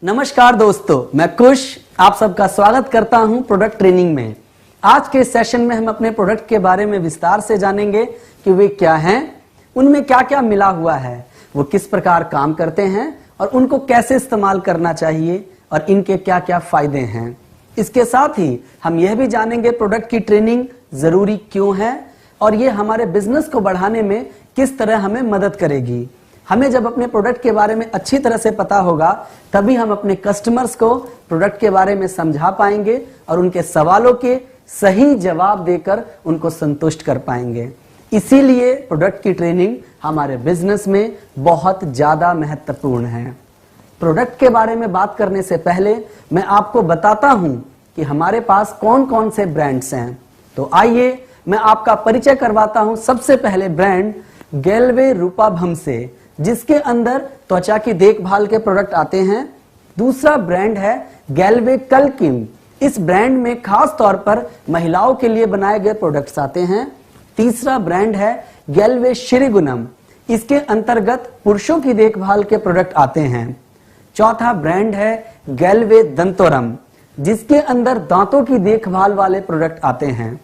नमस्कार दोस्तों, मैं कुश आप सबका स्वागत करता हूं प्रोडक्ट ट्रेनिंग में। आज के सेशन में हम अपने प्रोडक्ट के बारे में विस्तार से जानेंगे कि वे क्या हैं, उनमें क्या क्या मिला हुआ है, वो किस प्रकार काम करते हैं और उनको कैसे इस्तेमाल करना चाहिए और इनके क्या क्या फायदे हैं। इसके साथ ही हम यह भी जानेंगे प्रोडक्ट की ट्रेनिंग जरूरी क्यों है और ये हमारे बिजनेस को बढ़ाने में किस तरह हमें मदद करेगी। हमें जब अपने प्रोडक्ट के बारे में अच्छी तरह से पता होगा तभी हम अपने कस्टमर्स को प्रोडक्ट के बारे में समझा पाएंगे और उनके सवालों के सही जवाब देकर उनको संतुष्ट कर पाएंगे। इसीलिए प्रोडक्ट की ट्रेनिंग हमारे बिजनेस में बहुत ज्यादा महत्वपूर्ण है। प्रोडक्ट के बारे में बात करने से पहले मैं आपको बताता हूं कि हमारे पास कौन कौन से ब्रांड्स हैं। तो आइए मैं आपका परिचय करवाता हूं। सबसे पहले ब्रांड गैल्वे रूपाभम से, जिसके अंदर त्वचा की देखभाल के प्रोडक्ट आते हैं। दूसरा ब्रांड है गैल्वे कल्किम। इस ब्रांड में खास तौर पर महिलाओं के लिए बनाए गए प्रोडक्ट्स आते हैं। तीसरा ब्रांड है गैल्वे श्रीगुणम। इसके अंतर्गत पुरुषों की देखभाल के प्रोडक्ट आते हैं। चौथा ब्रांड है गैल्वे दंतोरम, जिसके अंदर दांतों की देखभाल वाले प्रोडक्ट आते हैं।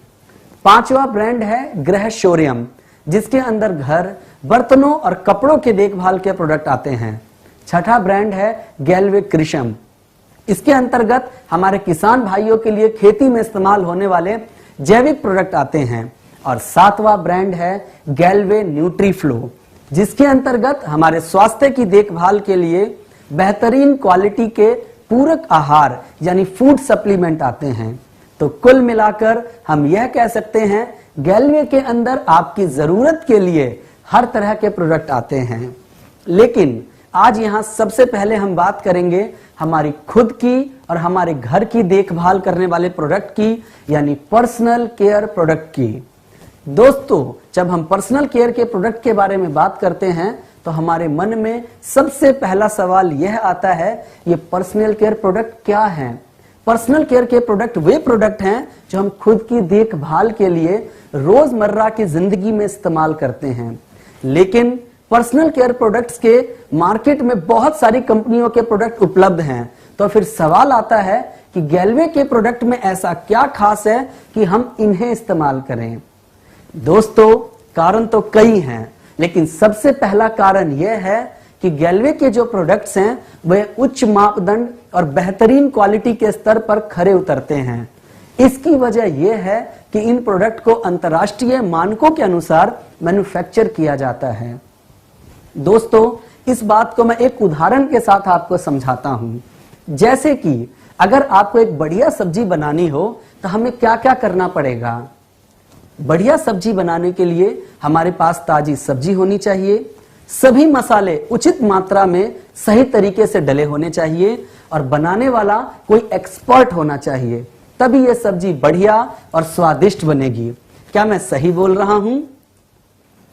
पांचवा ब्रांड है गृह शौर्यम, जिसके अंदर घर, बर्तनों और कपड़ों के देखभाल के प्रोडक्ट आते हैं। छठा ब्रांड है गैल्वे कृषम। इसके अंतर्गत हमारे किसान भाइयों के लिए खेती में इस्तेमाल होने वाले जैविक प्रोडक्ट आते हैं। और सातवां ब्रांड है गैल्वे न्यूट्रीफ्लो, जिसके अंतर्गत हमारे स्वास्थ्य की देखभाल के लिए बेहतरीन क्वालिटी के पूरक आहार यानी फूड सप्लीमेंट आते हैं। तो कुल मिलाकर हम यह कह सकते हैं गैल्वे के अंदर आपकी जरूरत के लिए हर तरह के प्रोडक्ट आते हैं। लेकिन आज यहां सबसे पहले हम बात करेंगे हमारी खुद की और हमारे घर की देखभाल करने वाले प्रोडक्ट की, यानी पर्सनल केयर प्रोडक्ट की। दोस्तों, जब हम पर्सनल केयर के प्रोडक्ट के बारे में बात करते हैं तो हमारे मन में सबसे पहला सवाल यह आता है, ये पर्सनल केयर प्रोडक्ट क्या है। पर्सनल केयर के प्रोडक्ट वे प्रोडक्ट हैं जो हम खुद की देखभाल के लिए रोजमर्रा की जिंदगी में इस्तेमाल करते हैं। लेकिन पर्सनल केयर प्रोडक्ट्स के मार्केट में बहुत सारी कंपनियों के प्रोडक्ट उपलब्ध हैं। तो फिर सवाल आता है कि गैल्वे के प्रोडक्ट में ऐसा क्या खास है कि हम इन्हें इस्तेमाल करें। दोस्तों, कारण तो कई हैं, लेकिन सबसे पहला कारण यह है कि गैल्वे के जो प्रोडक्ट्स हैं वे उच्च मापदंड और बेहतरीन क्वालिटी के स्तर पर खरे उतरते हैं। इसकी वजह यह है कि इन प्रोडक्ट को अंतर्राष्ट्रीय मानकों के अनुसार मैन्युफैक्चर किया जाता है। दोस्तों, इस बात को मैं एक उदाहरण के साथ आपको समझाता हूं। जैसे कि अगर आपको एक बढ़िया सब्जी बनानी हो तो हमें क्या क्या करना पड़ेगा। बढ़िया सब्जी बनाने के लिए हमारे पास ताजी सब्जी होनी चाहिए, सभी मसाले उचित मात्रा में सही तरीके से डले होने चाहिए और बनाने वाला कोई एक्सपर्ट होना चाहिए, तभी यह सब्जी बढ़िया और स्वादिष्ट बनेगी। क्या मैं सही बोल रहा हूं?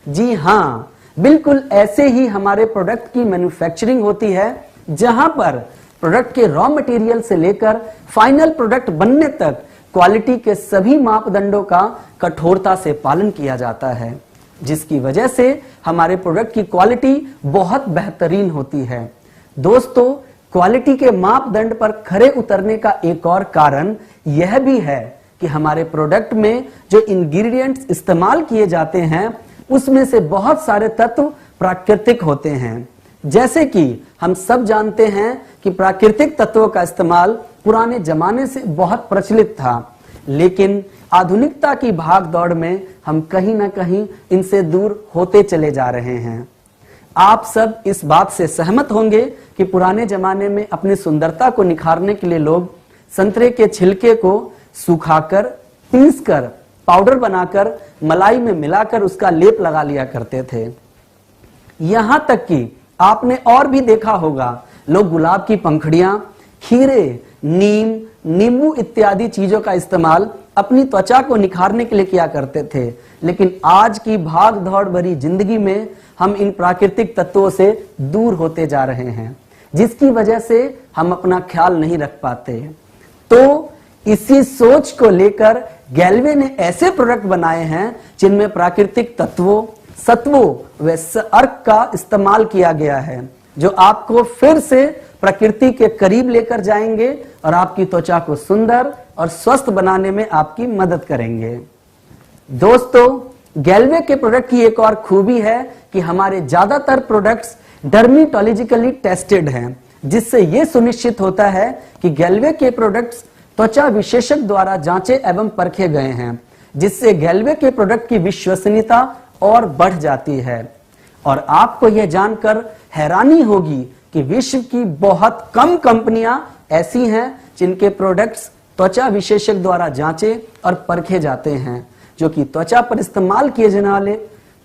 जी हाँ, बिल्कुल ऐसे ही हमारे प्रोडक्ट की मैन्युफैक्चरिंग होती है, जहां पर प्रोडक्ट के रॉ मटेरियल से लेकर फाइनल प्रोडक्ट बनने तक क्वालिटी के सभी मापदंडों का कठोरता से पालन किया जाता है, जिसकी वजह से हमारे प्रोडक्ट की क्वालिटी बहुत बेहतरीन होती है। दोस्तों, क्वालिटी के मापदंड पर खरे उतरने का एक और कारण यह भी है कि हमारे प्रोडक्ट में जो इंग्रेडिएंट्स इस्तेमाल किए जाते हैं उसमें से बहुत सारे तत्व प्राकृतिक होते हैं। जैसे कि हम सब जानते हैं कि प्राकृतिक तत्वों का इस्तेमाल पुराने जमाने से बहुत प्रचलित था, लेकिन आधुनिकता की भागदौड़ में हम कहीं ना कहीं इनसे दूर होते चले जा रहे हैं। आप सब इस बात से सहमत होंगे कि पुराने जमाने में अपनी सुंदरता को निखारने के लिए लोग संतरे के छिलके को सुखाकर, पीसकर, पाउडर बनाकर, मलाई में मिलाकर उसका लेप लगा लिया करते थे। यहां तक कि आपने और भी देखा होगा, लोग गुलाब की पंखुड़ियां, खीरे, नीम, नींबू इत्यादि चीजों का इस्तेमाल अपनी त्वचा को निखारने के लिए किया करते थे। लेकिन आज की भाग दौड़ भरी जिंदगी में हम इन प्राकृतिक तत्वों से दूर होते जा रहे हैं, जिसकी वजह से हम अपना ख्याल नहीं रख पाते। तो इसी सोच को लेकर गैल्वे ने ऐसे प्रोडक्ट बनाए हैं जिनमें प्राकृतिक तत्वों, सत्वों व अर्क का इस्तेमाल किया गया है, जो आपको फिर से प्रकृति के करीब लेकर जाएंगे और आपकी त्वचा को सुंदर और स्वस्थ बनाने में आपकी मदद करेंगे। दोस्तों, गैल्वे के प्रोडक्ट की एक और खूबी है कि हमारे ज्यादातर प्रोडक्ट्स डर्मेटोलॉजिकली टेस्टेड हैं, जिससे यह सुनिश्चित होता है कि गैल्वे के प्रोडक्ट्स त्वचा विशेषज्ञ द्वारा जांचे एवं परखे गए हैं, जिससे गैल्वे के प्रोडक्ट की विश्वसनीयता और बढ़ जाती है। और आपको यह जानकर हैरानी होगी कि विश्व की बहुत कम कंपनियां ऐसी हैं जिनके प्रोडक्ट्स त्वचा विशेषज्ञ द्वारा जांचे और परखे जाते हैं, जो कि त्वचा पर इस्तेमाल किए जाने वाले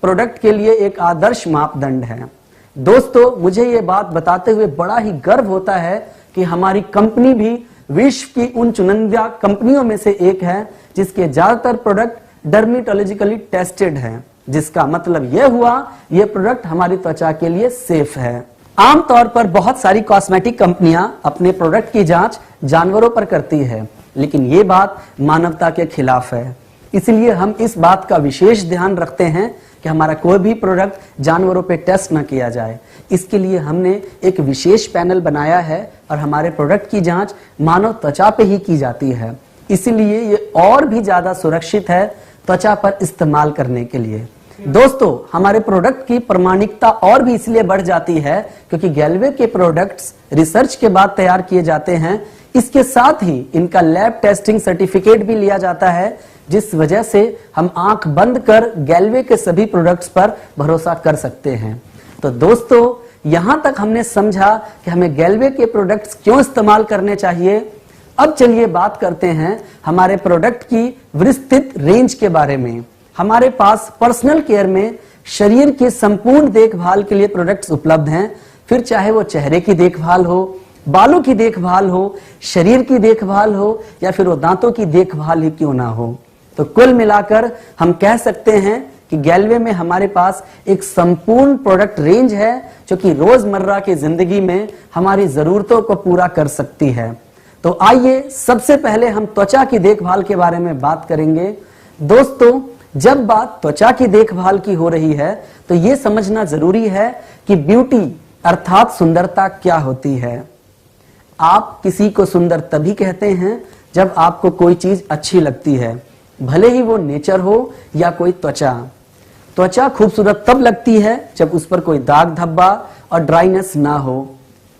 प्रोडक्ट के लिए एक आदर्श मापदंड है। दोस्तों, मुझे ये बात बताते हुए बड़ा ही गर्व होता है कि हमारी कंपनी भी विश्व की उन चुनिंदा कंपनियों में से एक है जिसके ज्यादातर प्रोडक्ट डर्मेटोलॉजिकली टेस्टेड हैं, जिसका मतलब यह हुआ यह प्रोडक्ट हमारी त्वचा के लिए सेफ है। आमतौर पर बहुत सारी कॉस्मेटिक कंपनियां अपने प्रोडक्ट की जांच जानवरों पर करती है, लेकिन ये बात मानवता के खिलाफ है। इसलिए हम इस बात का विशेष ध्यान रखते हैं कि हमारा कोई भी प्रोडक्ट जानवरों पे टेस्ट न किया जाए। इसके लिए हमने एक विशेष पैनल बनाया है और हमारे प्रोडक्ट की जांच मानव त्वचा पे ही की जाती है। इसलिए ये और भी ज्यादा सुरक्षित है त्वचा पर इस्तेमाल करने के लिए। दोस्तों, हमारे प्रोडक्ट की प्रामाणिकता और भी इसलिए बढ़ जाती है क्योंकि गैल्वे के प्रोडक्ट्स रिसर्च के बाद तैयार किए जाते हैं। इसके साथ ही इनका लैब टेस्टिंग सर्टिफिकेट भी लिया जाता है, जिस वजह से हम आंख बंद कर गैल्वे के सभी प्रोडक्ट्स पर भरोसा कर सकते हैं। तो दोस्तों, यहां तक हमने समझा कि हमें गैल्वे के प्रोडक्ट्स क्यों इस्तेमाल करने चाहिए। अब चलिए बात करते हैं हमारे प्रोडक्ट की विस्तृत रेंज के बारे में। हमारे पास पर्सनल केयर में शरीर की संपूर्ण देखभाल के लिए प्रोडक्ट्स उपलब्ध हैं, फिर चाहे वो चेहरे की देखभाल हो, बालों की देखभाल हो, शरीर की देखभाल हो या फिर वो दांतों की देखभाल ही क्यों ना हो। तो कुल मिलाकर हम कह सकते हैं कि गैल्वे में हमारे पास एक संपूर्ण प्रोडक्ट रेंज है जो कि रोजमर्रा की जिंदगी में हमारी जरूरतों को पूरा कर सकती है। तो आइए सबसे पहले हम त्वचा की देखभाल के बारे में बात करेंगे। दोस्तों, जब बात त्वचा की देखभाल की हो रही है तो यह समझना जरूरी है कि ब्यूटी अर्थात सुंदरता क्या होती है। आप किसी को सुंदर तभी कहते हैं जब आपको कोई चीज अच्छी लगती है, भले ही वो नेचर हो या कोई त्वचा। त्वचा खूबसूरत तब लगती है जब उस पर कोई दाग धब्बा और ड्राइनेस ना हो,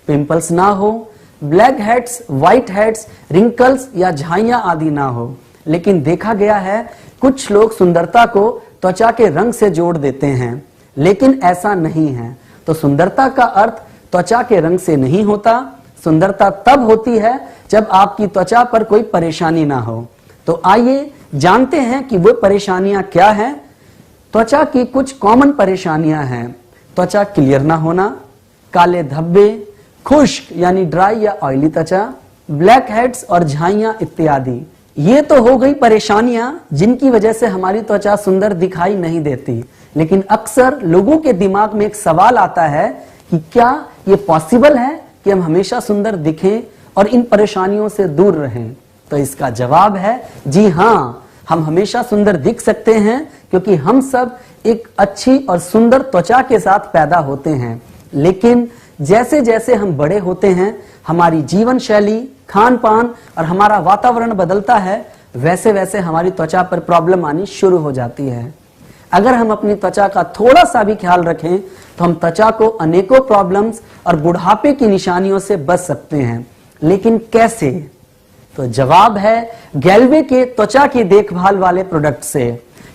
पिंपल्स ना हो, black heads, white heads, wrinkles या झाइयां आदि ना हो। लेकिन देखा गया है कुछ लोग सुंदरता को त्वचा के रंग से जोड़ देते हैं, लेकिन ऐसा नहीं है। तो सुंदरता का अर्थ त्वचा के रंग से नहीं होता। सुंदरता तब होती है जब आपकी त्वचा पर कोई परेशानी ना हो। तो आइए जानते हैं कि वो परेशानियां क्या हैं। त्वचा की कुछ कॉमन परेशानियां हैं। त्वचा क्लियर ना होना, काले धब्बे, खुश्क यानी ड्राई या ऑयली त्वचा, ब्लैक हेड्स और झाइयां इत्यादि। ये तो हो गई परेशानियां जिनकी वजह से हमारी त्वचा सुंदर दिखाई नहीं देती। लेकिन अक्सर लोगों के दिमाग में एक सवाल आता है कि क्या ये पॉसिबल है कि हम हमेशा सुंदर दिखें और इन परेशानियों से दूर रहें। तो इसका जवाब है जी हाँ, हम हमेशा सुंदर दिख सकते हैं क्योंकि हम सब एक अच्छी और सुंदर त्वचा के साथ पैदा होते हैं। लेकिन जैसे जैसे हम बड़े होते हैं, हमारी जीवन शैली, खान पान और हमारा वातावरण बदलता है, वैसे वैसे हमारी त्वचा पर प्रॉब्लम आनी शुरू हो जाती है। अगर हम अपनी त्वचा का थोड़ा सा भी ख्याल रखें तो हम त्वचा को अनेकों प्रॉब्लम्स और बुढ़ापे की निशानियों से बच सकते हैं। लेकिन कैसे? तो जवाब है गैल्वे के त्वचा की देखभाल वाले प्रोडक्ट से।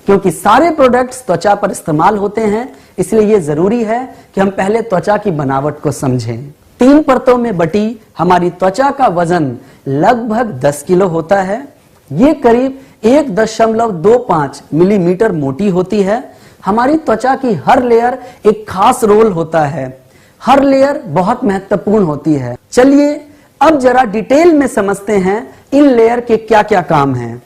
क्योंकि सारे प्रोडक्ट्स त्वचा पर इस्तेमाल होते हैं, इसलिए यह जरूरी है कि हम पहले त्वचा की बनावट को समझें। 3 परतों में बटी हमारी त्वचा का वजन लगभग 10 किलो होता है। ये करीब 1.25 मिलीमीटर मोटी होती है। हमारी त्वचा की हर लेयर एक खास रोल होता है। हर लेयर बहुत महत्वपूर्ण होती है। चलिए अब जरा डिटेल में समझते हैं इन लेयर के क्या क्या काम हैं।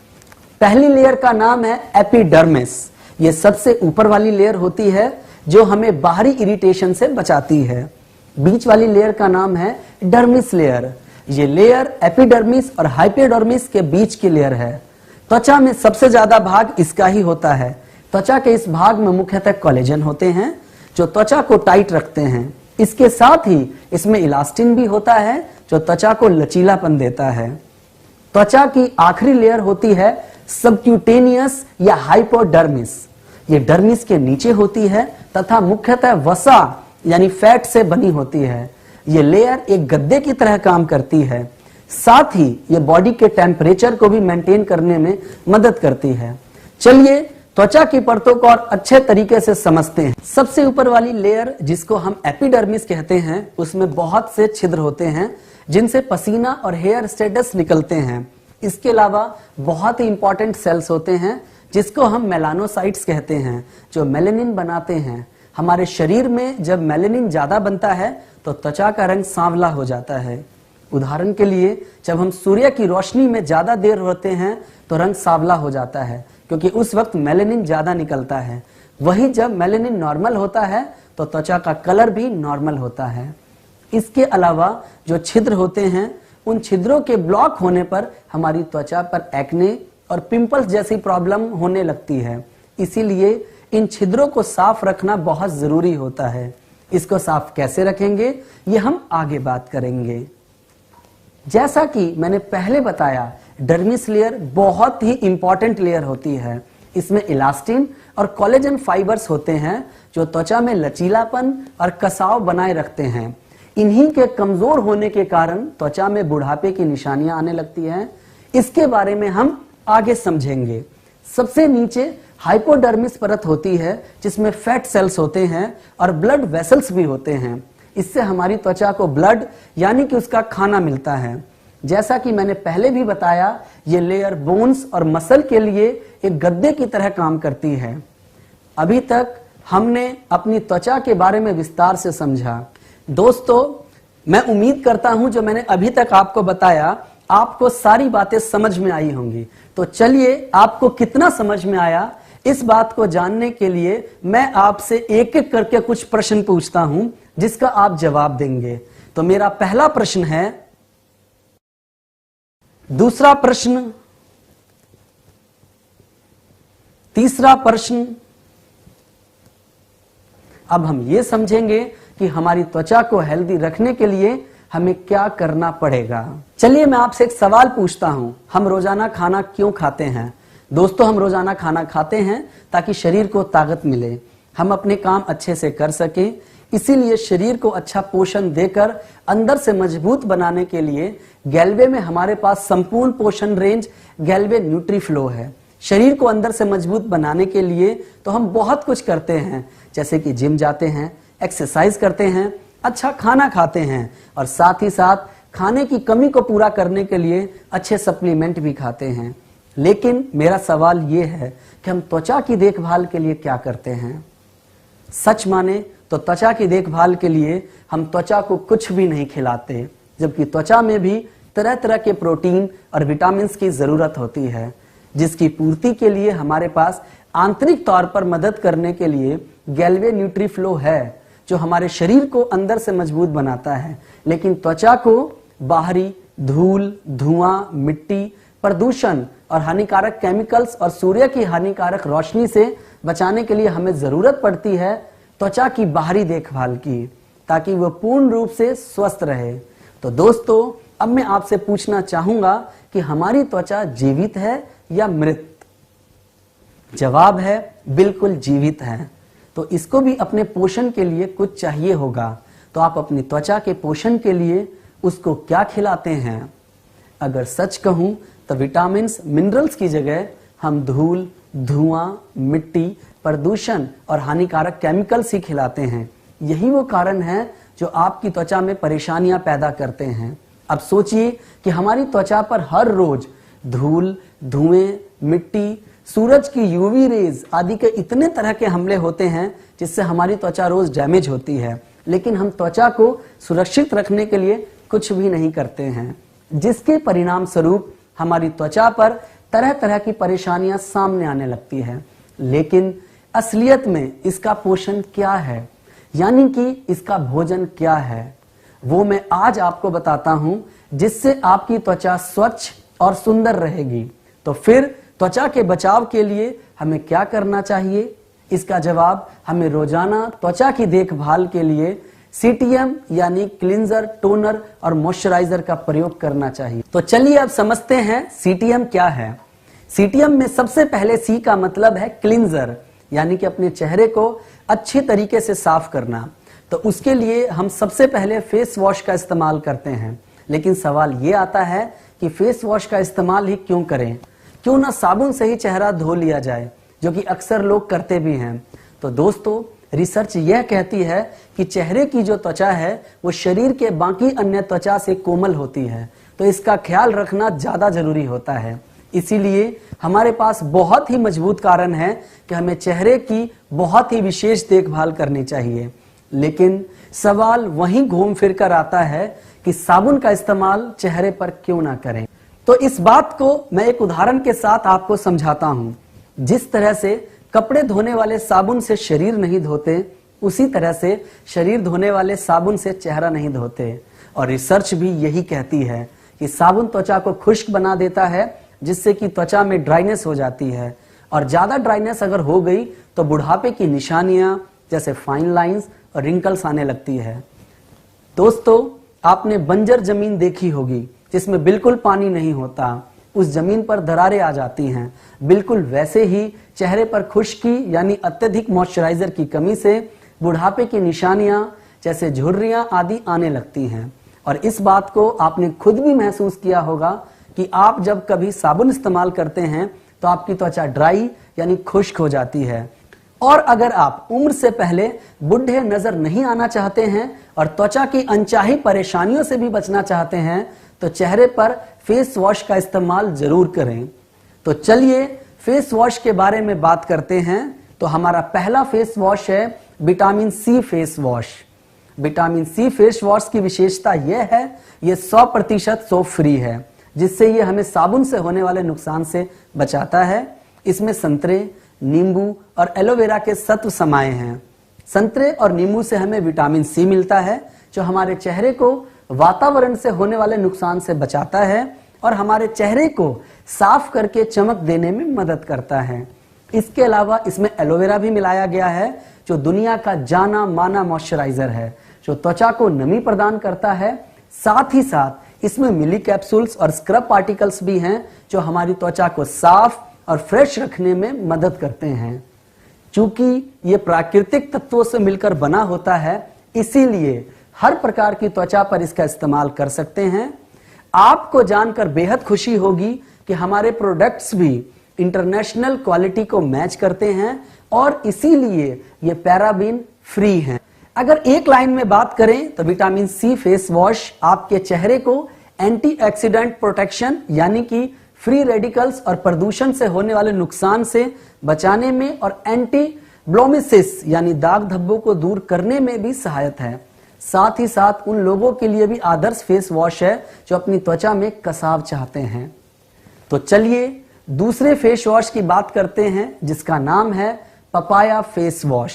पहली लेयर का नाम है एपिडर्मिस। ये सबसे ऊपर वाली लेयर होती है जो हमें बाहरी इरिटेशन से बचाती है। बीच वाली लेयर का नाम है डर्मिस लेयर। ये लेयर एपिडर्मिस और हाइपोडर्मिस के बीच की लेयर है। त्वचा में सबसे ज्यादा भाग इसका ही होता है। त्वचा के इस भाग में मुख्यतः कोलेजन होते हैं जो त्वचा को टाइट रखते हैं। इसके साथ ही इसमें इलास्टिन भी होता है जो त्वचा को लचीलापन देता है। त्वचा की आखिरी लेयर होती है सबक्यूटेनियस या हाइपोडर्मिस। ये डर्मिस के नीचे होती है तथा मुख्यतः वसा यानी फैट से बनी होती है। ये लेयर एक गद्दे की तरह काम करती है। साथ ही ये बॉडी के टेम्परेचर को भी मेंटेन करने में मदद करती है। चलिए त्वचा की परतों को और अच्छे तरीके से समझते हैं। सबसे ऊपर वाली लेयर जिसको हम एपिडर्मिस कहते हैं, उसमें बहुत से छिद्र होते हैं जिनसे पसीना और हेयर स्टेटस निकलते हैं। इसके अलावा बहुत ही इंपॉर्टेंट सेल्स होते हैं जिसको हम मेलानोसाइट्स कहते हैं, जो मेलेनिन बनाते हैं। हमारे शरीर में जब मेलेनिन ज्यादा बनता है तो त्वचा का रंग सांवला हो जाता है। उदाहरण के लिए जब हम सूर्य की रोशनी में ज्यादा देर होते हैं तो रंग सांवला हो जाता है, क्योंकि उस वक्त मेलेनिन ज्यादा निकलता है। वही जब मेलेनिन नॉर्मल होता है तो त्वचा का कलर भी नॉर्मल होता है। इसके अलावा जो छिद्र होते हैं, उन छिद्रों के ब्लॉक होने पर हमारी त्वचा पर एक्ने और पिंपल्स जैसी प्रॉब्लम होने लगती है। इसीलिए इन छिद्रों को साफ रखना बहुत जरूरी होता है। इसको साफ कैसे रखेंगे ये हम आगे बात करेंगे। जैसा कि मैंने पहले बताया, डर्मिस लेयर बहुत ही इंपॉर्टेंट लेयर होती है। इसमें इलास्टिन और कोलेजन फाइबर्स होते हैं जो त्वचा में लचीलापन और कसाव बनाए रखते हैं। इन्हीं के कमजोर होने के कारण त्वचा में बुढ़ापे की निशानियां आने लगती हैं। इसके बारे में हम आगे समझेंगे। सबसे नीचे हाइपोडर्मिस परत होती है जिसमें फैट सेल्स होते हैं और ब्लड वेसल्स भी होते हैं। इससे हमारी त्वचा को ब्लड यानी कि उसका खाना मिलता है। जैसा कि मैंने पहले भी बताया, ये लेयर बोन्स और मसल के लिए एक गद्दे की तरह काम करती है। अभी तक हमने अपनी त्वचा के बारे में विस्तार से समझा। दोस्तों, मैं उम्मीद करता हूं जो मैंने अभी तक आपको बताया आपको सारी बातें समझ में आई होंगी। तो चलिए, आपको कितना समझ में आया इस बात को जानने के लिए मैं आपसे एक एक करके कुछ प्रश्न पूछता हूं जिसका आप जवाब देंगे। तो मेरा पहला प्रश्न है, दूसरा प्रश्न, तीसरा प्रश्न। अब हम ये समझेंगे कि हमारी त्वचा को हेल्दी रखने के लिए हमें क्या करना पड़ेगा। चलिए मैं आपसे एक सवाल पूछता हूं, हम रोजाना खाना क्यों खाते हैं? दोस्तों, हम रोजाना खाना खाते हैं ताकि शरीर को ताकत मिले, हम अपने काम अच्छे से कर सकें। इसीलिए शरीर को अच्छा पोषण देकर अंदर से मजबूत बनाने के लिए गैल्वे में हमारे पास संपूर्ण पोषण रेंज गैल्वे न्यूट्रीफ्लो है। शरीर को अंदर से मजबूत बनाने के लिए तो हम बहुत कुछ करते हैं, जैसे कि जिम जाते हैं, एक्सरसाइज करते हैं, अच्छा खाना खाते हैं और साथ ही साथ खाने की कमी को पूरा करने के लिए अच्छे सप्लीमेंट भी खाते हैं। लेकिन मेरा सवाल ये है कि हम त्वचा की देखभाल के लिए क्या करते हैं? सच माने तो त्वचा की देखभाल के लिए हम त्वचा को कुछ भी नहीं खिलाते, जबकि त्वचा में भी तरह तरह के प्रोटीन और विटामिन की जरूरत होती है, जिसकी पूर्ति के लिए हमारे पास आंतरिक तौर पर मदद करने के लिए गैल्वे न्यूट्रीफ्लो है, जो हमारे शरीर को अंदर से मजबूत बनाता है। लेकिन त्वचा को बाहरी धूल, धुआं, मिट्टी, प्रदूषण और हानिकारक केमिकल्स और सूर्य की हानिकारक रोशनी से बचाने के लिए हमें जरूरत पड़ती है त्वचा की बाहरी देखभाल की, ताकि वह पूर्ण रूप से स्वस्थ रहे। तो दोस्तों, अब मैं आपसे पूछना चाहूंगा कि हमारी त्वचा जीवित है या मृत? जवाब है बिल्कुल जीवित है। तो इसको भी अपने पोषण के लिए कुछ चाहिए होगा। तो आप अपनी त्वचा के पोषण के लिए उसको क्या खिलाते हैं? अगर सच कहूं तो विटामिन्स, मिनरल्स की जगह हम धूल, धुआं, मिट्टी, प्रदूषण और हानिकारक केमिकल्स ही खिलाते हैं। यही वो कारण है जो आपकी त्वचा में परेशानियां पैदा करते हैं। अब सोचिए कि हमारी त्वचा पर हर रोज धूल, धुएं, मिट्टी, सूरज की यूवी रेज आदि के इतने तरह के हमले होते हैं जिससे हमारी त्वचा रोज डैमेज होती है, लेकिन हम त्वचा को सुरक्षित रखने के लिए कुछ भी नहीं करते हैं, जिसके परिणाम स्वरूप हमारी त्वचा पर तरह तरह की परेशानियां सामने आने लगती है। लेकिन असलियत में इसका पोषण क्या है, यानी कि इसका भोजन क्या है, वो मैं आज आपको बताता हूं, जिससे आपकी त्वचा स्वच्छ और सुंदर रहेगी। तो फिर त्वचा के बचाव के लिए हमें क्या करना चाहिए? इसका जवाब हमें रोजाना त्वचा की देखभाल के लिए सीटीएम यानी क्लींजर, टोनर और मॉइस्चराइजर का प्रयोग करना चाहिए। तो चलिए अब समझते हैं सीटीएम क्या है। सीटीएम में सबसे पहले सी का मतलब है क्लींजर, यानी कि अपने चेहरे को अच्छी तरीके से साफ करना। तो उसके लिए हम सबसे पहले फेस वॉश का इस्तेमाल करते हैं। लेकिन सवाल ये आता है कि फेस वॉश का इस्तेमाल ही क्यों करें, क्यों ना साबुन से ही चेहरा धो लिया जाए, जो कि अक्सर लोग करते भी हैं। तो दोस्तों, रिसर्च यह कहती है कि चेहरे की जो त्वचा है वो शरीर के बाकी अन्य त्वचा से कोमल होती है, तो इसका ख्याल रखना ज्यादा जरूरी होता है। इसीलिए हमारे पास बहुत ही मजबूत कारण है कि हमें चेहरे की बहुत ही विशेष देखभाल करनी चाहिए। लेकिन सवाल वहीं घूम फिर कर आता है कि साबुन का इस्तेमाल चेहरे पर क्यों ना करें। तो इस बात को मैं एक उदाहरण के साथ आपको समझाता हूं। जिस तरह से कपड़े धोने वाले साबुन से शरीर नहीं धोते, उसी तरह से शरीर धोने वाले साबुन से चेहरा नहीं धोते। और रिसर्च भी यही कहती है कि साबुन त्वचा को खुश्क बना देता है, जिससे कि त्वचा में ड्राइनेस हो जाती है। और ज्यादा ड्राइनेस अगर हो गई तो बुढ़ापे की निशानियां जैसे फाइन लाइंस और रिंकल्स आने लगती है। दोस्तों, आपने बंजर जमीन देखी होगी जिसमें बिल्कुल पानी नहीं होता, उस जमीन पर दरारें आ जाती हैं। बिल्कुल वैसे ही चेहरे पर खुश्की यानी अत्यधिक मॉइस्चराइजर की कमी से बुढ़ापे की निशानियां जैसे झुर्रियां आदि आने लगती हैं। और इस बात को आपने खुद भी महसूस किया होगा कि आप जब कभी साबुन इस्तेमाल करते हैं तो आपकी त्वचा ड्राई यानी खुश्क हो जाती है। और अगर आप उम्र से पहले बुढ़े नजर नहीं आना चाहते हैं और त्वचा की अनचाही परेशानियों से भी बचना चाहते हैं तो चेहरे पर फेस वॉश का इस्तेमाल जरूर करें। तो चलिए फेस वॉश के बारे में बात करते हैं। तो हमारा पहला फेस वॉश है vitamin C face wash. Vitamin C face wash की विशेषता यह है, यह 100% सोप फ्री है, जिससे यह हमें साबुन से होने वाले नुकसान से बचाता है। इसमें संतरे, नींबू और एलोवेरा के सत्व समाये हैं। संतरे और नींबू से हमें विटामिन सी मिलता है, जो हमारे चेहरे को वातावरण से होने वाले नुकसान से बचाता है और हमारे चेहरे को साफ करके चमक देने में मदद करता है। इसके अलावा इसमें एलोवेरा भी मिलाया गया है, जो दुनिया का जाना माना मॉइस्चराइजर है, जो त्वचा को नमी प्रदान करता है। साथ ही साथ इसमें मिली कैप्सूल्स और स्क्रब पार्टिकल्स भी हैं, जो हमारी त्वचा को साफ और फ्रेश रखने में मदद करते हैं। चूंकि ये प्राकृतिक तत्वों से मिलकर बना होता है, इसीलिए हर प्रकार की त्वचा पर इसका इस्तेमाल कर सकते हैं। आपको जानकर बेहद खुशी होगी कि हमारे प्रोडक्ट्स भी इंटरनेशनल क्वालिटी को मैच करते हैं और इसीलिए ये पैराबीन फ्री हैं। अगर एक लाइन में बात करें तो विटामिन सी फेस वॉश आपके चेहरे को एंटीऑक्सीडेंट प्रोटेक्शन यानी कि फ्री रेडिकल्स और प्रदूषण से होने वाले नुकसान से बचाने में और एंटी ब्लोमिसिस यानी दाग धब्बों को दूर करने में भी सहायक है। साथ ही साथ उन लोगों के लिए भी आदर्श फेस वॉश है जो अपनी त्वचा में कसाव चाहते हैं। तो चलिए दूसरे फेस वॉश की बात करते हैं, जिसका नाम है पपाया फेस वॉश।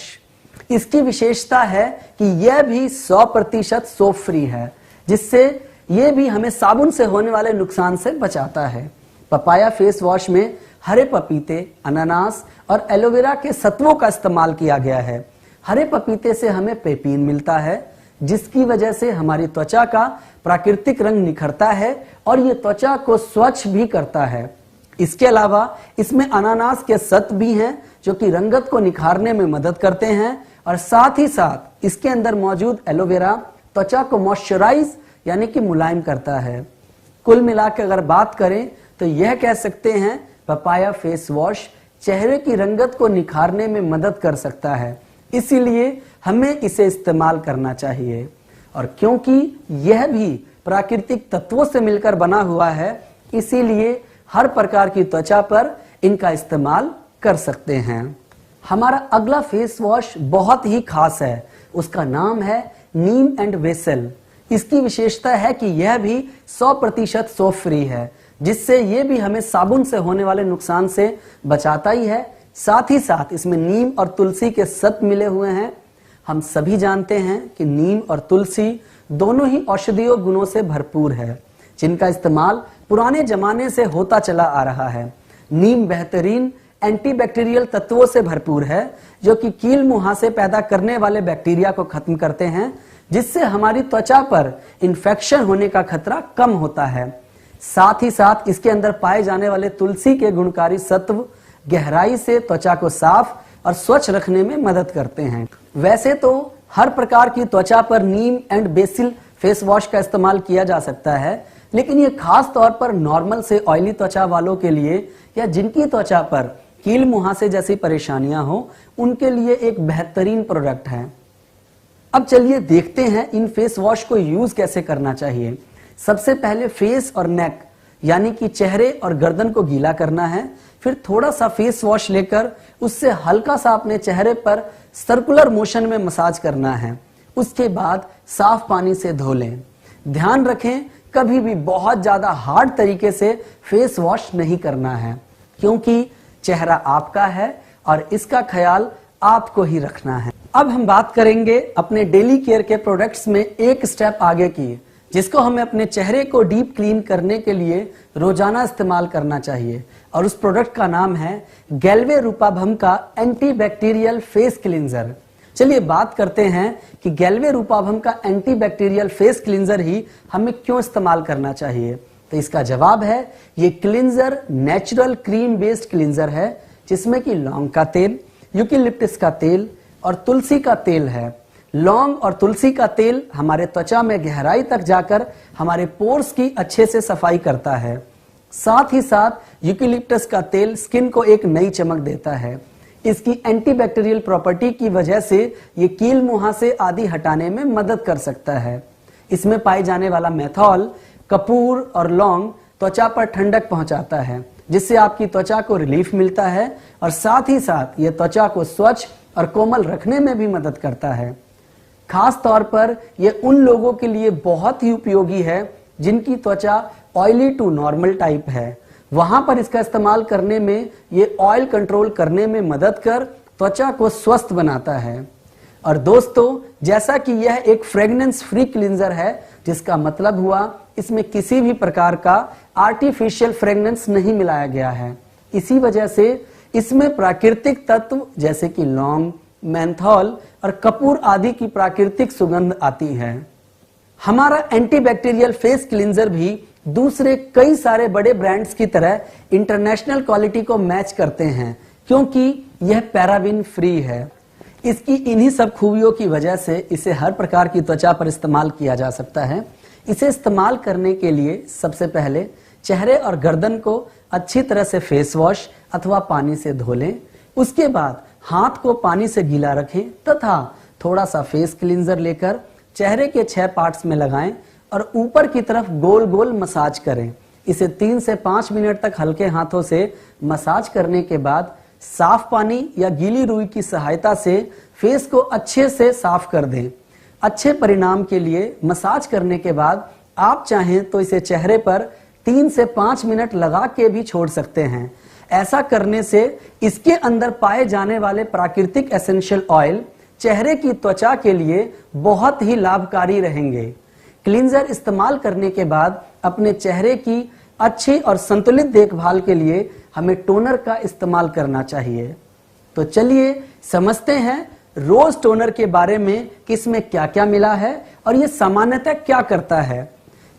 इसकी विशेषता है कि यह भी 100% सोप फ्री है, जिससे यह भी हमें साबुन से होने वाले नुकसान से बचाता है। पपाया फेस वॉश में हरे पपीते, अनानास और एलोवेरा के सत्वों का इस्तेमाल किया गया है। हरे पपीते से हमें पेपीन मिलता है, जिसकी वजह से हमारी त्वचा का प्राकृतिक रंग निखरता है और ये त्वचा को स्वच्छ भी करता है। इसके अलावा इसमें अनानास के सत्व भी हैं, जो कि रंगत को निखारने में मदद करते हैं। और साथ ही साथ इसके अंदर मौजूद एलोवेरा त्वचा को मॉइस्चराइज यानी कि मुलायम करता है। कुल मिलाकर अगर बात करें तो यह कह सकते हैं पपाया फेस वॉश चेहरे की रंगत को निखारने में मदद कर सकता है, इसीलिए हमें इसे इस्तेमाल करना चाहिए। और क्योंकि यह भी प्राकृतिक तत्वों से मिलकर बना हुआ है, इसीलिए हर प्रकार की त्वचा पर इनका इस्तेमाल कर सकते हैं। हमारा अगला फेस वॉश बहुत ही खास है, उसका नाम है नीम एंड वेसल। इसकी विशेषता है कि यह भी 100% सोप फ्री है, जिससे यह भी हमें साबुन से होने वाले नुकसान से बचाता ही है। साथ ही साथ इसमें नीम और तुलसी के सत्व मिले हुए हैं। हम सभी जानते हैं कि नीम और तुलसी दोनों ही औषधीय गुणों से भरपूर है, जिनका इस्तेमाल पुराने जमाने से होता चला आ रहा है। नीम बेहतरीन एंटीबैक्टीरियल तत्वों से भरपूर है, जो कि कील मुहासे पैदा करने वाले बैक्टीरिया को खत्म करते हैं। जिससे हमारी त्वचा पर इन्फेक्शन होने का खतरा कम होता है। साथ ही साथ इसके अंदर पाए जाने वाले तुलसी के गुणकारी सत्व गहराई से त्वचा को साफ और स्वच्छ रखने में मदद करते हैं। वैसे तो हर प्रकार की त्वचा पर नीम एंड बेसिल फेस वॉश का इस्तेमाल किया जा सकता है, लेकिन ये खास तौर पर नॉर्मल से ऑयली त्वचा वालों के लिए या जिनकी त्वचा पर कील मुहासे जैसी परेशानियां हो, उनके लिए एक बेहतरीन प्रोडक्ट है। अब चलिए देखते हैं इन फेस वॉश को यूज कैसे करना चाहिए। सबसे पहले फेस और नेक यानी कि चेहरे और गर्दन को गीला करना है। फिर थोड़ा सा फेस वॉश लेकर उससे हल्का सा अपने चेहरे पर सर्कुलर मोशन में मसाज करना है। उसके बाद साफ पानी से धो लें। ध्यान रखें, कभी भी बहुत ज्यादा हार्ड तरीके से फेस वॉश नहीं करना है, क्योंकि चेहरा आपका है और इसका ख्याल आपको ही रखना है। अब हम बात करेंगे अपने डेली केयर के प्रोडक्ट्स में एक स्टेप आगे की, जिसको हमें अपने चेहरे को डीप क्लीन करने के लिए रोजाना इस्तेमाल करना चाहिए, और उस प्रोडक्ट का नाम है गैल्वे रूपाभम का एंटीबैक्टीरियल फेस क्लींजर। चलिए बात करते हैं कि गैल्वे रूपाभम का एंटीबैक्टीरियल फेस क्लींजर ही हमें क्यों इस्तेमाल करना चाहिए। तो इसका जवाब है, ये cleanser natural cream based cleanser है, जिसमें कि लौंग का तेल, यूकेलिप्टस का तेल और तुलसी का तेल है। लौंग और तुलसी का तेल हमारे त्वचा में गहराई तक जाकर हमारे पोर्स की अच्छे से सफाई करता है। साथ ही साथ यूकेलिप्टस का तेल स्किन को एक नई चमक देता है। इसकी एंटीबैक्टीरियल प्रॉपर्टी की वजह से ये कील मुहासे आदि हटाने में मदद कर सकता है। इसमें पाए जाने वाला मेथॉल, कपूर और लौंग त्वचा पर ठंडक पहुंचाता है, जिससे आपकी त्वचा को रिलीफ मिलता है, और साथ ही साथ ये त्वचा को स्वच्छ और कोमल रखने में भी मदद करता है। खास तौर पर यह उन लोगों के लिए बहुत ही उपयोगी है जिनकी त्वचा ऑयली टू नॉर्मल टाइप है। वहां पर इसका इस्तेमाल करने में ये ऑयल कंट्रोल करने में मदद कर त्वचा को स्वस्थ बनाता है। और दोस्तों, जैसा कि यह एक फ्रेग्रेंस फ्री क्लींजर है, जिसका मतलब हुआ इसमें किसी भी प्रकार का आर्टिफिशियल फ्रेग्रेंस नहीं मिलाया गया है। इसी वजह से इसमें प्राकृतिक तत्व जैसे कि लौंग, मेंथॉल और कपूर आदि की प्राकृतिक सुगंध आती है। हमारा एंटीबैक्टीरियल फेस क्लींजर भी दूसरे कई सारे बड़े ब्रांड्स की तरह इंटरनेशनल क्वालिटी को मैच करते हैं, क्योंकि यह पैराबिन फ्री है। इसकी इन्हीं सब खूबियों की वजह से इसे हर प्रकार की त्वचा पर इस्तेमाल किया जा सकता है। इसे इस्तेमाल करने के लिए सबसे पहले चेहरे और गर्दन को अच्छी तरह से फेस वॉश अथवा पानी से धो लें। उसके बाद हाथ को पानी से गीला रखें तथा थोड़ा सा फेस क्लींजर लेकर चेहरे के 6 पार्ट्स में लगाएं और ऊपर की तरफ गोल गोल मसाज करें। इसे 3 से 5 मिनट तक हल्के हाथों से मसाज करने के बाद साफ पानी या गीली रुई की सहायता से फेस को अच्छे से साफ कर दें। अच्छे परिणाम के लिए मसाज करने के बाद आप चाहें तो इसे चेहरे पर 3 से 5 मिनट लगा के भी छोड़ सकते हैं। ऐसा करने से इसके अंदर पाए जाने वाले प्राकृतिक एसेंशियल ऑयल चेहरे की त्वचा के लिए बहुत ही लाभकारी रहेंगे। क्लींजर इस्तेमाल करने के बाद अपने चेहरे की अच्छी और संतुलित देखभाल के लिए हमें टोनर का इस्तेमाल करना चाहिए। तो चलिए समझते हैं रोज टोनर के बारे में कि इसमें क्या क्या मिला है और ये सामान्यतः क्या करता है।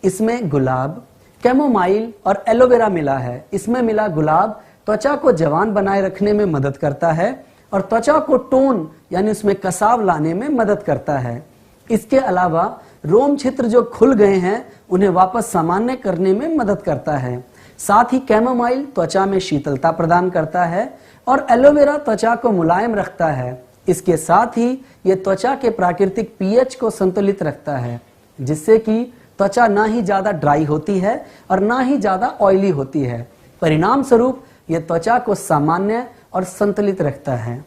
इसमें गुलाब, कैमोमाइल और एलोवेरा मिला है। इसमें मिला गुलाब त्वचा को जवान बनाए रखने में मदद करता है और त्वचा को टोन यानी उसमें कसाव लाने में मदद करता है। इसके अलावा रोम छिद्र जो खुल गए हैं उन्हें वापस सामान्य करने में मदद करता है। साथ ही कैमोमाइल त्वचा में शीतलता प्रदान करता है और एलोवेरा त्वचा को मुलायम रखता है। इसके साथ ही ये त्वचा के प्राकृतिक पीएच को संतुलित रखता है, जिससे कि त्वचा ना ही ज्यादा ड्राई होती है और ना ही ज्यादा ऑयली होती है। परिणाम स्वरूप ये त्वचा को सामान्य और संतुलित रखता है।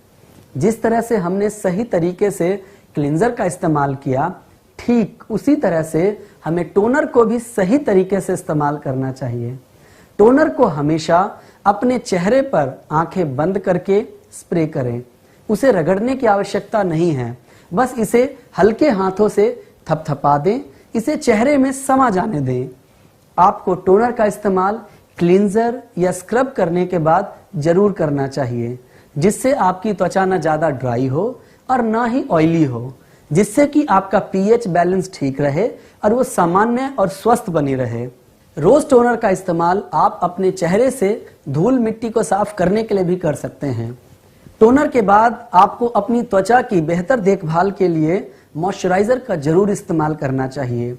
जिस तरह से हमने सही तरीके से क्लींजर का इस्तेमाल किया, ठीक उसी तरह से हमें टोनर को भी सही तरीके से इस्तेमाल करना चाहिए। टोनर को हमेशा अपने चेहरे पर आंखें बंद करके स्प्रे करें। उसे रगड़ने की आवश्यकता नहीं है, बस इसे हल्के हाथों से थपथपा दें, इसे चेहरे में समा जाने दें। आपको टोनर का इस्तेमाल क्लींजर या स्क्रब करने के बाद जरूर करना चाहिए, जिससे आपकी त्वचा न ज्यादा ड्राई हो और ना ही ऑयली हो। जिससे कि आपका पीएच बैलेंस ठीक रहे और वो सामान्य और स्वस्थ बनी रहे। रोज टोनर का इस्तेमाल आप अपने चेहरे से धूल मिट्टी को साफ करने के लिए भी कर सकते हैं। टोनर के बाद आपको अपनी त्वचा की बेहतर देखभाल के लिए मॉइस्चराइजर का जरूर इस्तेमाल करना चाहिए।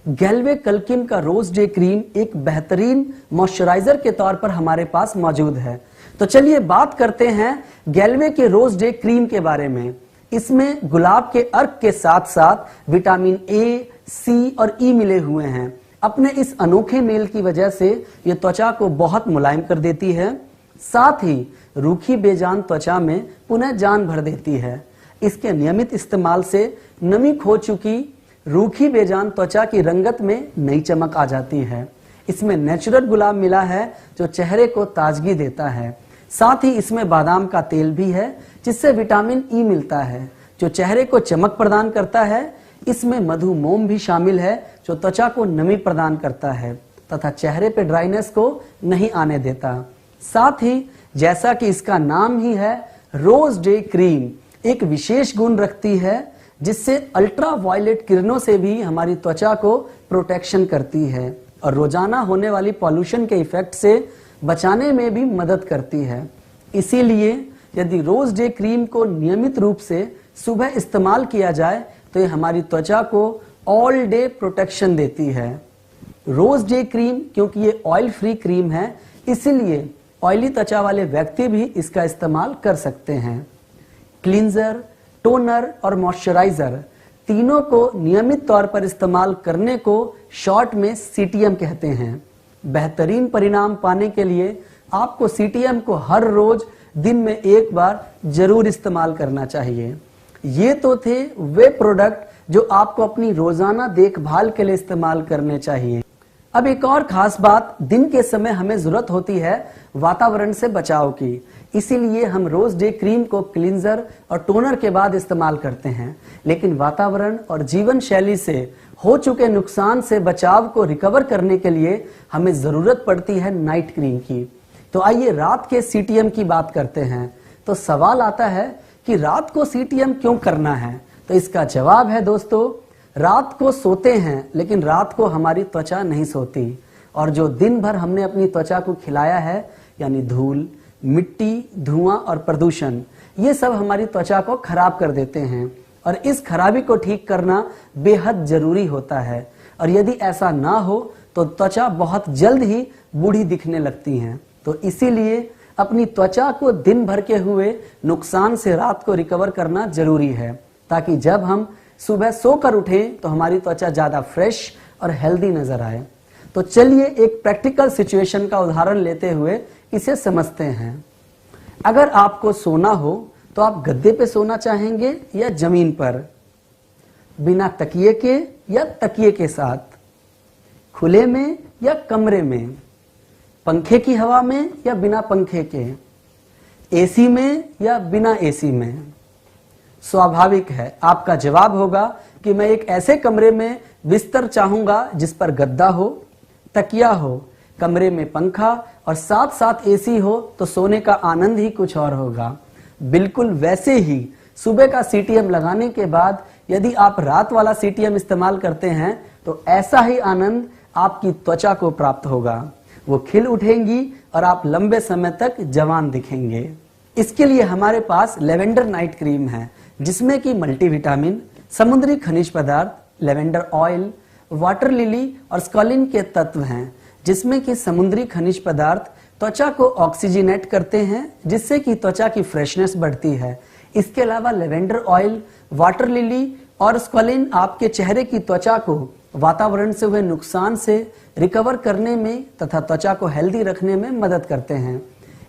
गैल्वे कल्किन का रोज डे क्रीम एक बेहतरीन मॉइस्चराइजर के तौर पर हमारे पास मौजूद है। तो चलिए बात करते हैं गैल्वे के रोज डे क्रीम के बारे में। इसमें गुलाब के अर्क के साथ साथ विटामिन ए, सी और ई मिले हुए हैं। अपने इस अनोखे मेल की वजह से ये त्वचा को बहुत मुलायम कर देती है, साथ ही रूखी बेजान त्वचा में पुनः जान भर देती है। इसके नियमित इस्तेमाल से नमी खो चुकी रूखी बेजान त्वचा की रंगत में नई चमक आ जाती है। इसमें नेचुरल गुलाब मिला है जो चेहरे को ताजगी देता है। साथ ही इसमें बादाम का तेल भी है जिससे विटामिन ई मिलता है जो चेहरे को चमक प्रदान करता है। इसमें मधु मोम भी शामिल है जो त्वचा को नमी प्रदान करता है तथा चेहरे पे ड्राइनेस को नहीं आने देता। साथ ही जैसा कि इसका नाम ही है, रोज डे क्रीम एक विशेष गुण रखती है जिससे अल्ट्रा वायलेट किरणों से भी हमारी त्वचा को प्रोटेक्शन करती है और रोजाना होने वाली पॉल्यूशन के इफेक्ट से बचाने में भी मदद करती है। इसीलिए यदि रोज डे क्रीम को नियमित रूप से सुबह इस्तेमाल किया जाए तो ये हमारी त्वचा को ऑल डे प्रोटेक्शन देती है। रोज डे क्रीम क्योंकि ये ऑयल फ्री क्रीम है, इसीलिए ऑयली त्वचा वाले व्यक्ति भी इसका इस्तेमाल कर सकते हैं। क्लींजर, टोनर और मॉइस्चराइजर तीनों को नियमित तौर पर इस्तेमाल करने को शॉर्ट में सीटीएम कहते हैं। बेहतरीन परिणाम पाने के लिए आपको सीटीएम को हर रोज दिन में एक बार जरूर इस्तेमाल करना चाहिए। ये तो थे वे प्रोडक्ट जो आपको अपनी रोजाना देखभाल के लिए इस्तेमाल करने चाहिए। अब एक और खास बात, दिन के समय हमें जरूरत होती है वातावरण से बचाव की, इसीलिए हम रोज डे क्रीम को क्लींजर और टोनर के बाद इस्तेमाल करते हैं। लेकिन वातावरण और जीवन शैली से हो चुके नुकसान से बचाव को रिकवर करने के लिए हमें जरूरत पड़ती है नाइट क्रीम की। तो आइए रात के सीटीएम की बात करते हैं। तो सवाल आता है कि रात को सीटीएम क्यों करना है? तो इसका जवाब है दोस्तों, रात को सोते हैं लेकिन रात को हमारी त्वचा नहीं सोती, और जो दिन भर हमने अपनी त्वचा को खिलाया है यानी धूल, मिट्टी, धुआं और प्रदूषण, ये सब हमारी त्वचा को खराब कर देते हैं और इस खराबी को ठीक करना बेहद जरूरी होता है। और यदि ऐसा ना हो तो त्वचा बहुत जल्द ही बूढ़ी दिखने लगती हैं। तो इसीलिए अपनी त्वचा को दिन भर के हुए नुकसान से रात को रिकवर करना जरूरी है, ताकि जब हम सुबह सोकर उठें तो हमारी त्वचा ज्यादा फ्रेश और हेल्दी नजर आए। तो चलिए एक प्रैक्टिकल सिचुएशन का उदाहरण लेते हुए इसे समझते हैं। अगर आपको सोना हो तो आप गद्दे पे सोना चाहेंगे या जमीन पर, बिना तकिए के या तकिए के साथ, खुले में या कमरे में, पंखे की हवा में या बिना पंखे के, एसी में या बिना एसी में? स्वाभाविक है आपका जवाब होगा कि मैं एक ऐसे कमरे में बिस्तर चाहूंगा जिस पर गद्दा हो, तकिया हो, कमरे में पंखा और साथ साथ एसी हो, तो सोने का आनंद ही कुछ और होगा। बिल्कुल वैसे ही सुबह का सीटीएम लगाने के बाद यदि आप रात वाला सीटीएम इस्तेमाल करते हैं तो ऐसा ही आनंद आपकी त्वचा को प्राप्त होगा। वो खिल उठेंगी और आप लंबे समय तक जवान दिखेंगे। इसके लिए हमारे पास लेवेंडर नाइट क्रीम है जिसमें कि मल्टीविटामिन, समुद्री खनिज पदार्थ, लेवेंडर ऑयल, वाटर लिली और स्कॉलिन के तत्व हैं, जिसमें कि समुद्री खनिज पदार्थ त्वचा को ऑक्सीजनेट करते हैं जिससे कि त्वचा की फ्रेशनेस बढ़ती है। इसके अलावा लेवेंडर ऑयल, वाटर लिली और स्क्वालिन आपके चेहरे की त्वचा को वातावरण से हुए नुकसान से रिकवर करने में तथा त्वचा को हेल्दी रखने में मदद करते हैं।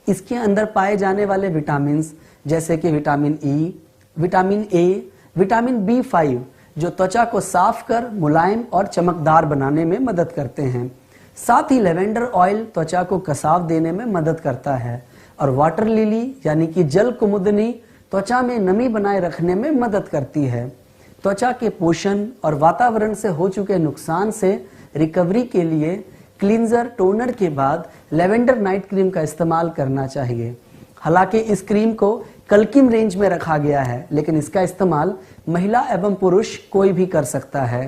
इसके अंदर पाए जाने वाले विटामिन जैसे कि vitamin E, vitamin A, vitamin B5 जो त्वचा को साफ कर मुलायम और चमकदार बनाने में मदद करते हैं। साथ ही लेवेंडर ऑयल त्वचा को कसाव देने में मदद करता है और वाटर लिली यानी कि जल कुमुदनी त्वचा में नमी बनाए रखने में मदद करती है। त्वचा के पोषण और वातावरण से हो चुके नुकसान से रिकवरी के लिए क्लींजर, टोनर के बाद लेवेंडर नाइट क्रीम का इस्तेमाल करना चाहिए। हालांकि इस क्रीम को कल्किम रेंज में रखा गया है, लेकिन इसका इस्तेमाल महिला एवं पुरुष कोई भी कर सकता है।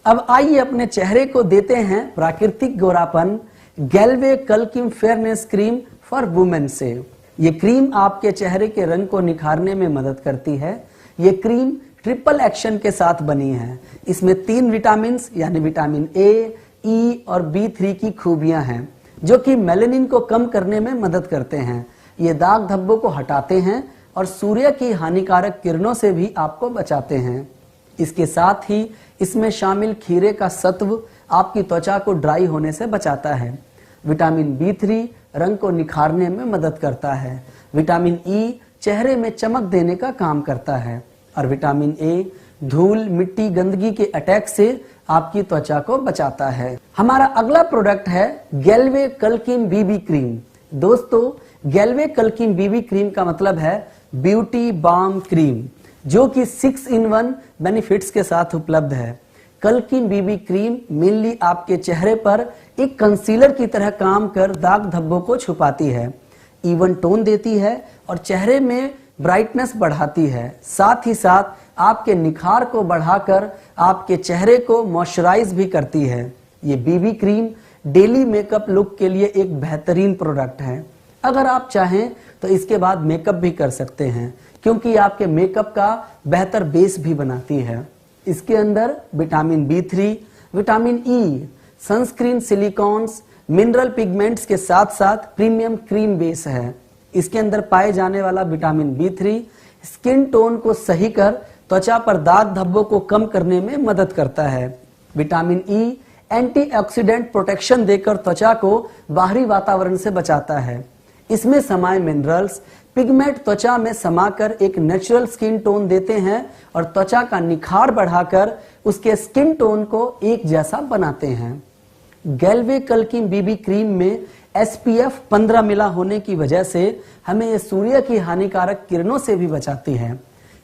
अब आइए अपने चेहरे को देते हैं प्राकृतिक गोरापन गैल्वे कल्किम फेयरनेस क्रीम फॉर वुमेन से। ये क्रीम आपके चेहरे के रंग को निखारने में मदद करती है। ये क्रीम ट्रिपल एक्शन के साथ बनी है। इसमें 3 विटामिन यानी विटामिन ए, ई और B3 की खूबियां हैं जो कि मेलेनिन को कम करने में मदद करते हैं। ये दाग धब्बों को हटाते हैं और सूर्य की हानिकारक किरणों से भी आपको बचाते हैं। इसके साथ ही इसमें शामिल खीरे का सत्व आपकी त्वचा को ड्राई होने से बचाता है। विटामिन B3 रंग को निखारने में मदद करता है। विटामिन ई चेहरे में चमक देने का काम करता है और विटामिन ए धूल, मिट्टी, गंदगी के अटैक से आपकी त्वचा को बचाता है। हमारा अगला प्रोडक्ट है गैल्वे कल्किम बीबी क्रीम। दोस्तों, गैल्वे कल्किम बीबी क्रीम का मतलब है ब्यूटी बाम क्रीम, जो कि 6-in-1 बेनिफिट्स के साथ उपलब्ध है। कल्किम बीबी क्रीम मेनली आपके चेहरे पर एक कंसीलर की तरह काम कर दाग धब्बों को छुपाती है, इवन टोन देती है और चेहरे में ब्राइटनेस बढ़ाती है। साथ ही साथ आपके निखार को बढ़ाकर आपके चेहरे को मॉइस्चराइज भी करती है। ये BB cream daily makeup look के लिए एक बेहतरीन प्रोडक्ट है। अगर आप चाहें तो इसके बाद मेकअप भी कर सकते हैं, क्योंकि आपके मेकअप का बेहतर बेस भी बनाती है। इसके अंदर vitamin B3, vitamin E, sunscreen, silicones, mineral pigments के साथ साथ प्रीमियम क्रीम बेस है। इसके अंदर पाए जाने वाला विटामिन B3 स्किन टोन को सही कर त्वचा पर दाग धब्बों को कम करने में मदद करता है। विटामिन ई एंटीऑक्सीडेंट प्रोटेक्शन देकर त्वचा को बाहरी वातावरण से बचाता है। इसमें समाये मिनरल्स पिगमेंट त्वचा में समाकर एक नेचुरल स्किन टोन देते हैं और त्वचा का निखार बढ़ाकर उसके स्किन टोन को एक जैसा बनाते हैं। गैल्वे कल्किम बीबी क्रीम में SPF 15 मिला होने की वजह से हमें ये सूर्य की हानिकारक किरणों से भी बचाती है।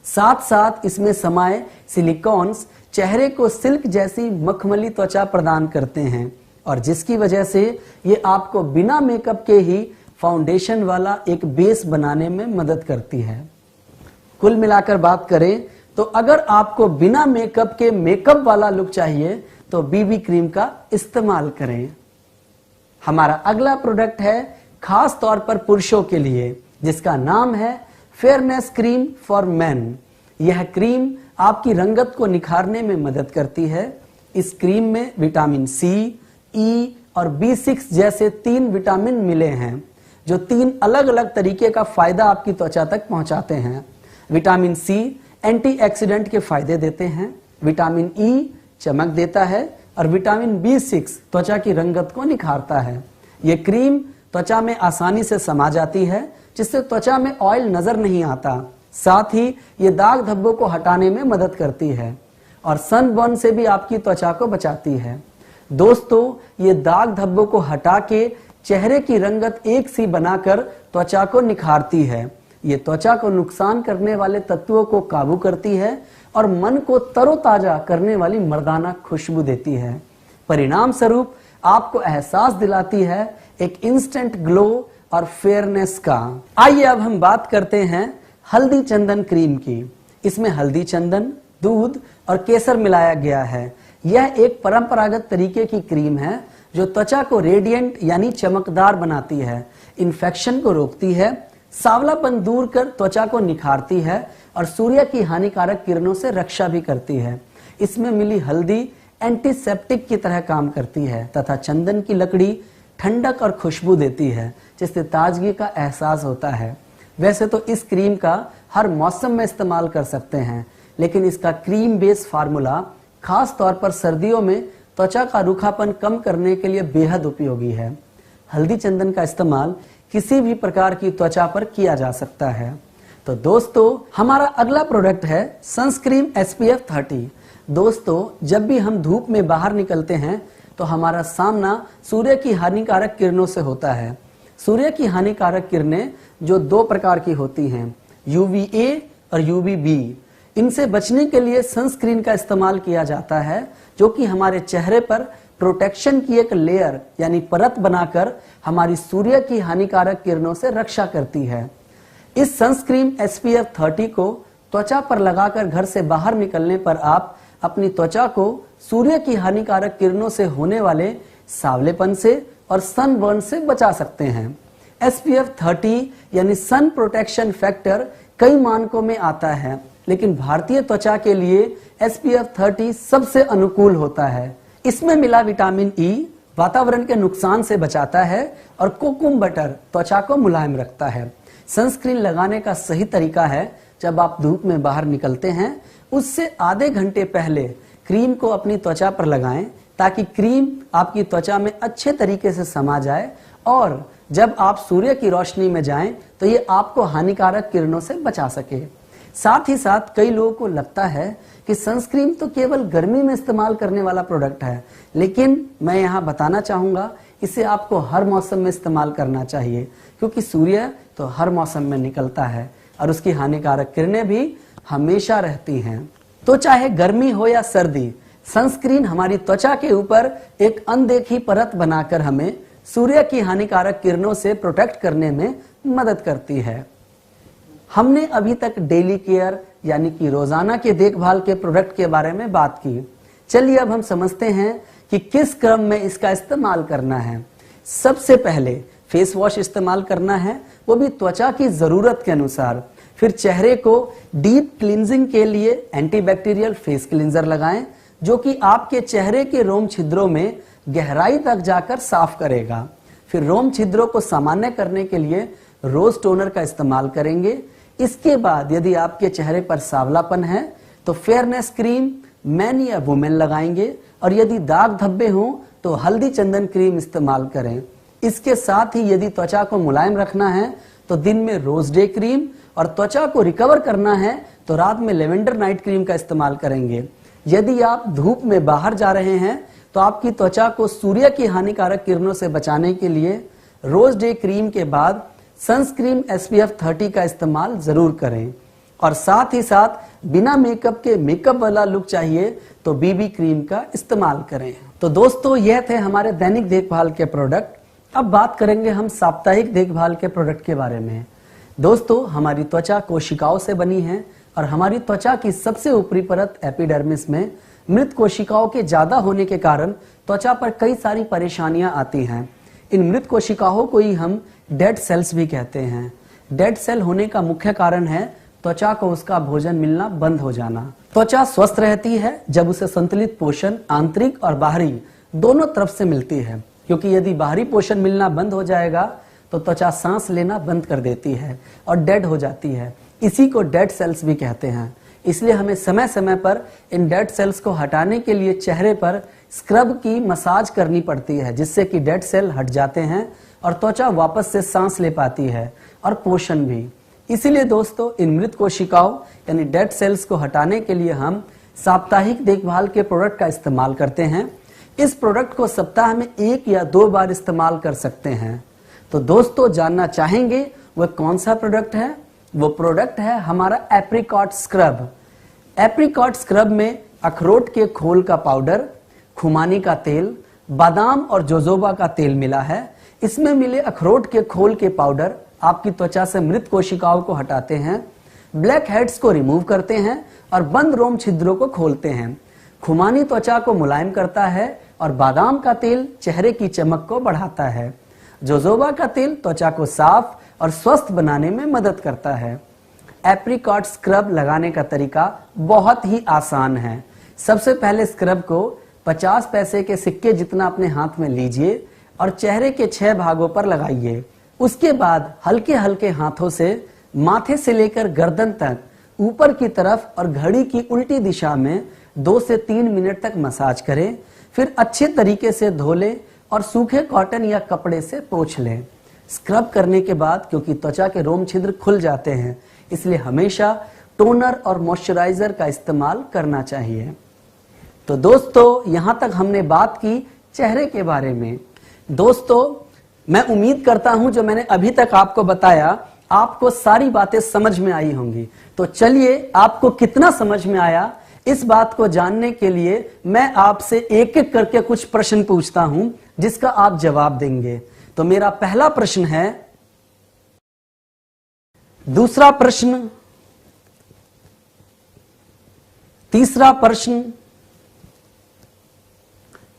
साथ साथ इसमें समाये सिलिकॉन्स चेहरे को सिल्क जैसी मखमली त्वचा प्रदान करते हैं और जिसकी वजह से ये आपको बिना मेकअप के ही फाउंडेशन वाला एक बेस बनाने में मदद करती है। कुल मिलाकर बात करें तो अगर आपको बिना मेकअप के मेकअप वाला लुक चाहिए तो बीबी क्रीम का इस्तेमाल करें। हमारा अगला प्रोडक्ट है खास तौर पर पुरुषों के लिए, जिसका नाम है फेयरनेस क्रीम फॉर मेन। यह क्रीम आपकी रंगत को निखारने में मदद करती है। इस क्रीम में विटामिन C, E और B6 जैसे 3 विटामिन मिले हैं, जो 3 अलग अलग तरीके का फायदा आपकी त्वचा तक पहुंचाते हैं। विटामिन C एंटीऑक्सीडेंट के फायदे देते हैं, विटामिन E चमक देता है और विटामिन B6 त्वचा की रंगत को निखारता है। ये क्रीम त्वचा में आसानी से समा जाती है, जिससे त्वचा में ऑयल नजर नहीं आता। साथ ही ये दाग धब्बों को हटाने में मदद करती है और सनबर्न से भी आपकी त्वचा को बचाती है। दोस्तों, ये दाग धब्बों को हटा के चेहरे की रंगत एक सी बनाकर त्वचा को निखारती है। ये त्वचा को नुकसान करने वाले तत्वों को काबू करती है और मन को तरोताजा करने वाली मर्दाना खुशबू देती है। परिणाम स्वरूप आपको एहसास दिलाती है एक इंस्टेंट ग्लो और फेयरनेस का। आइए अब हम बात करते हैं हल्दी चंदन क्रीम की। इसमें हल्दी चंदन, दूध और केसर मिलाया गया है। यह एक परंपरागत तरीके की क्रीम है जो त्वचा को रेडिएंट यानी चमकदार बनाती है, इन्फेक्शन को रोकती है, सांवलापन दूर कर त्वचा को निखारती है और सूर्य की हानिकारक किरणों से रक्षा भी करती है। इसमें मिली हल्दी एंटीसेप्टिक की तरह काम करती है तथा चंदन की लकड़ी ठंडक और खुशबू देती है, जिससे ताजगी का एहसास होता है। वैसे तो इस क्रीम का हर मौसम में इस्तेमाल कर सकते हैं, लेकिन इसका क्रीम बेस फार्मूला खास तौर पर सर्दियों में त्वचा का रूखापन कम करने के लिए बेहद उपयोगी है। हल्दी चंदन का इस्तेमाल किसी भी प्रकार की त्वचा पर किया जा सकता है। तो दोस्तों, हमारा अगला प्रोडक्ट है सनस्क्रीन SPF 30। दोस्तों, जब भी हम धूप में बाहर निकलते हैं तो हमारा सामना सूर्य की हानिकारक किरणों से होता है। सूर्य की हानिकारक किरणें जो 2 प्रकार की होती हैं, UVA और UVB। इनसे बचने के लिए सनस्क्रीन का इस्तेमाल किया जाता है, जो कि हमारे चेहरे पर प्रोटेक्शन की एक लेयर यानी परत बनाकर हमारी सूर्य की हानिकारक किरणों से रक्षा करती है। इस सनस्क्रीन SPF 30 को त्वचा पर लगाकर घर से बाहर निकलने पर आप अपनी त्वचा को सूर्य की हानिकारक किरणों से होने वाले सावलेपन से और सनबर्न से बचा सकते हैं। SPF 30 यानी सन प्रोटेक्शन फैक्टर कई मानकों में आता है, लेकिन भारतीय त्वचा के लिए SPF 30 सबसे अनुकूल होता है। इसमें मिला विटामिन E वातावरण के नुकसान से बचाता है और कोकुम बटर त्वचा को मुलायम रखता है। सनस्क्रीन लगाने का सही तरीका है, जब आप धूप में बाहर निकलते हैं उससे आधे घंटे पहले क्रीम को अपनी त्वचा पर लगाएं, ताकि क्रीम आपकी त्वचा में अच्छे तरीके से समा जाए और जब आप सूर्य की रोशनी में जाएं तो ये आपको हानिकारक किरणों से बचा सके। साथ ही साथ कई लोगों को लगता है कि सनस्क्रीन तो केवल गर्मी में इस्तेमाल करने वाला प्रोडक्ट है, लेकिन मैं यहाँ बताना चाहूंगा इसे आपको हर मौसम में इस्तेमाल करना चाहिए, क्योंकि सूर्य तो हर मौसम में निकलता है और उसकी हानिकारक किरणें भी हमेशा रहती हैं। तो चाहे गर्मी हो या सर्दी, सनस्क्रीन हमारी त्वचा के ऊपर एक अनदेखी परत बनाकर हमें सूर्य की हानिकारक किरणों से प्रोटेक्ट करने में मदद करती है। हमने अभी तक डेली केयर यानी कि रोजाना के देखभाल के प्रोडक्ट के बारे में बात की। चलिए अब हम समझते हैं कि किस क्रम में इसका इस्तेमाल करना है। सबसे पहले फेस वॉश इस्तेमाल करना है, वो भी त्वचा की जरूरत के अनुसार। फिर चेहरे को डीप क्लींजिंग के लिए एंटीबैक्टीरियल फेस क्लींजर लगाएं, जो कि आपके चेहरे के रोम छिद्रों में गहराई तक जाकर साफ करेगा। फिर रोम छिद्रों को सामान्य करने के लिए रोज टोनर का इस्तेमाल करेंगे। इसके बाद यदि आपके चेहरे पर सांवलापन है तो फेयरनेस क्रीम मैन या वुमेन लगाएंगे, और यदि दाग धब्बे हों तो हल्दी चंदन क्रीम इस्तेमाल करें। इसके साथ ही यदि त्वचा को मुलायम रखना है तो दिन में रोज डे क्रीम, और त्वचा को रिकवर करना है तो रात में लेवेंडर नाइट क्रीम का इस्तेमाल करेंगे। यदि आप धूप में बाहर जा रहे हैं तो आपकी त्वचा को सूर्य की हानिकारक किरणों से बचाने के लिए रोज डे क्रीम के बाद सनस्क्रीन SPF 30 का इस्तेमाल जरूर करें। और साथ ही साथ बिना मेकअप के मेकअप वाला लुक चाहिए तो BB क्रीम का इस्तेमाल करें। तो दोस्तों, यह थे हमारे दैनिक देखभाल के प्रोडक्ट। अब बात करेंगे हम साप्ताहिक देखभाल के प्रोडक्ट के बारे में। दोस्तों, हमारी त्वचा कोशिकाओं से बनी है और हमारी त्वचा की सबसे ऊपरी परत एपिडर्मिस में मृत कोशिकाओं के ज्यादा होने के कारण त्वचा पर कई सारी परेशानियां आती हैं। इन मृत कोशिकाओं को ही हम डेड सेल्स भी कहते हैं। डेड सेल होने का मुख्य कारण है त्वचा को उसका भोजन मिलना बंद हो जाना। त्वचा स्वस्थ रहती है जब उसे संतुलित पोषण आंतरिक और बाहरी दोनों तरफ से मिलती है, क्योंकि यदि बाहरी पोषण मिलना बंद हो जाएगा तो त्वचा सांस लेना बंद कर देती है और डेड हो जाती है। इसी को डेड सेल्स भी कहते हैं। इसलिए हमें समय समय पर इन डेड सेल्स को हटाने के लिए चेहरे पर स्क्रब की मसाज करनी पड़ती है, जिससे कि डेड सेल हट जाते हैं और त्वचा वापस से सांस ले पाती है और पोषण भी। इसीलिए दोस्तों, इन मृत कोशिकाओं यानी डेड सेल्स को हटाने के लिए हम साप्ताहिक देखभाल के प्रोडक्ट का इस्तेमाल करते हैं। इस प्रोडक्ट को सप्ताह में 1 या 2 बार इस्तेमाल कर सकते हैं। तो दोस्तों, जानना चाहेंगे वह कौन सा प्रोडक्ट है? वो प्रोडक्ट है हमारा एप्रिकॉट स्क्रब। एप्रिकॉट स्क्रब में अखरोट के खोल का पाउडर, खुमानी का तेल, बादाम और जोजोबा का तेल मिला है। इसमें मिले अखरोट के खोल के पाउडर आपकी त्वचा से मृत कोशिकाओं को हटाते हैं, ब्लैक हेड्स को रिमूव करते हैं और बंद रोम छिद्रों को खोलते हैं। खुमानी त्वचा को मुलायम करता है और बादाम का तेल चेहरे की चमक को बढ़ाता है। जोजोबा का तेल त्वचा को साफ और स्वस्थ बनाने में मदद करता है। एप्रिकॉट स्क्रब लगाने का तरीका बहुत ही आसान है। सबसे पहले स्क्रब को 50 पैसे के सिक्के जितना अपने हाथ में लीजिए और चेहरे के 6 भागों पर लगाइए। उसके बाद हल्के हल्के हाथों से माथे से लेकर गर्दन तक ऊपर की तरफ और घड़ी की उल्टी दिशा में 2 से 3 मिनट तक मसाज करें। फिर अच्छे तरीके से धो लें और सूखे कॉटन या कपड़े से पोंछ लें। स्क्रब करने के बाद क्योंकि त्वचा के रोम छिद्र खुल जाते हैं, इसलिए हमेशा टोनर और मॉइस्चराइजर का इस्तेमाल करना चाहिए। तो दोस्तों, यहां तक हमने बात की चेहरे के बारे में। दोस्तों, मैं उम्मीद करता हूं जो मैंने अभी तक आपको बताया आपको सारी बातें समझ में आई होंगी। तो चलिए, आपको कितना समझ में आया इस बात को जानने के लिए मैं आपसे एक एक करके कुछ प्रश्न पूछता हूं जिसका आप जवाब देंगे। तो मेरा पहला प्रश्न है, दूसरा प्रश्न, तीसरा प्रश्न,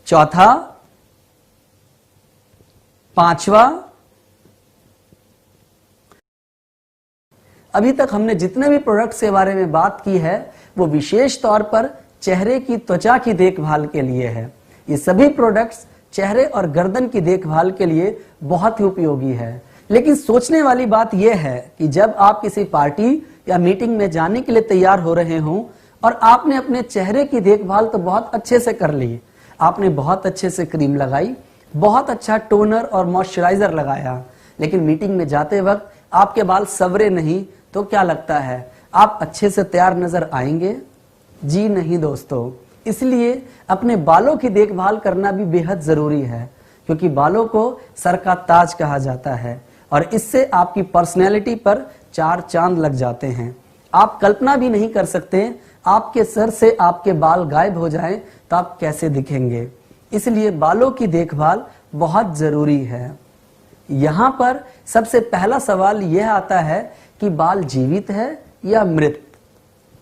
चौथा, पांचवा। अभी तक हमने जितने भी प्रोडक्ट्स के बारे में बात की है वो विशेष तौर पर चेहरे की त्वचा की देखभाल के लिए है। ये सभी प्रोडक्ट्स चेहरे और गर्दन की देखभाल के लिए बहुत ही उपयोगी है। लेकिन सोचने वाली बात यह है कि जब आप किसी पार्टी या मीटिंग में जाने के लिए तैयार हो रहे हों और आपने अपने चेहरे की देखभाल तो बहुत अच्छे से कर ली, आपने बहुत अच्छे से क्रीम लगाई, बहुत अच्छा टोनर और मॉइस्चराइजर लगाया, लेकिन मीटिंग में जाते वक्त आपके बाल संवरे नहीं, तो क्या लगता है आप अच्छे से तैयार नजर आएंगे? जी नहीं दोस्तों। इसलिए अपने बालों की देखभाल करना भी बेहद जरूरी है, क्योंकि बालों को सर का ताज कहा जाता है और इससे आपकी पर्सनैलिटी पर 4 चांद लग जाते हैं। आप कल्पना भी नहीं कर सकते आपके सर से आपके बाल गायब हो जाएं तो आप कैसे दिखेंगे। इसलिए बालों की देखभाल बहुत जरूरी है। यहाँ पर सबसे पहला सवाल यह आता है कि बाल जीवित है या मृत।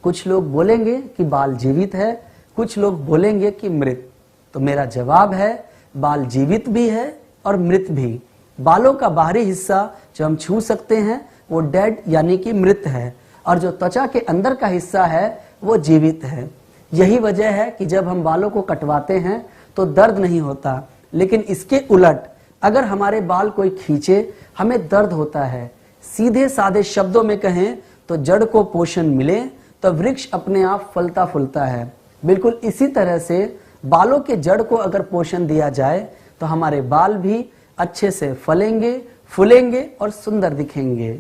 कुछ लोग बोलेंगे कि बाल जीवित है, कुछ लोग बोलेंगे कि मृत। तो मेरा जवाब है बाल जीवित भी है और मृत भी। बालों का बाहरी हिस्सा जो हम छू सकते हैं वो डेड यानी कि मृत है, और जो त्वचा के अंदर का हिस्सा है वो जीवित है। यही वजह है कि जब हम बालों को कटवाते हैं तो दर्द नहीं होता, लेकिन इसके उलट अगर हमारे बाल कोई खींचे हमें दर्द होता है। सीधे साधे शब्दों में कहें तो जड़ को पोषण मिले तो वृक्ष अपने आप फलता फूलता है। बिल्कुल इसी तरह से बालों के जड़ को अगर पोषण दिया जाए तो हमारे बाल भी अच्छे से फलेंगे, फूलेंगे और सुंदर दिखेंगे।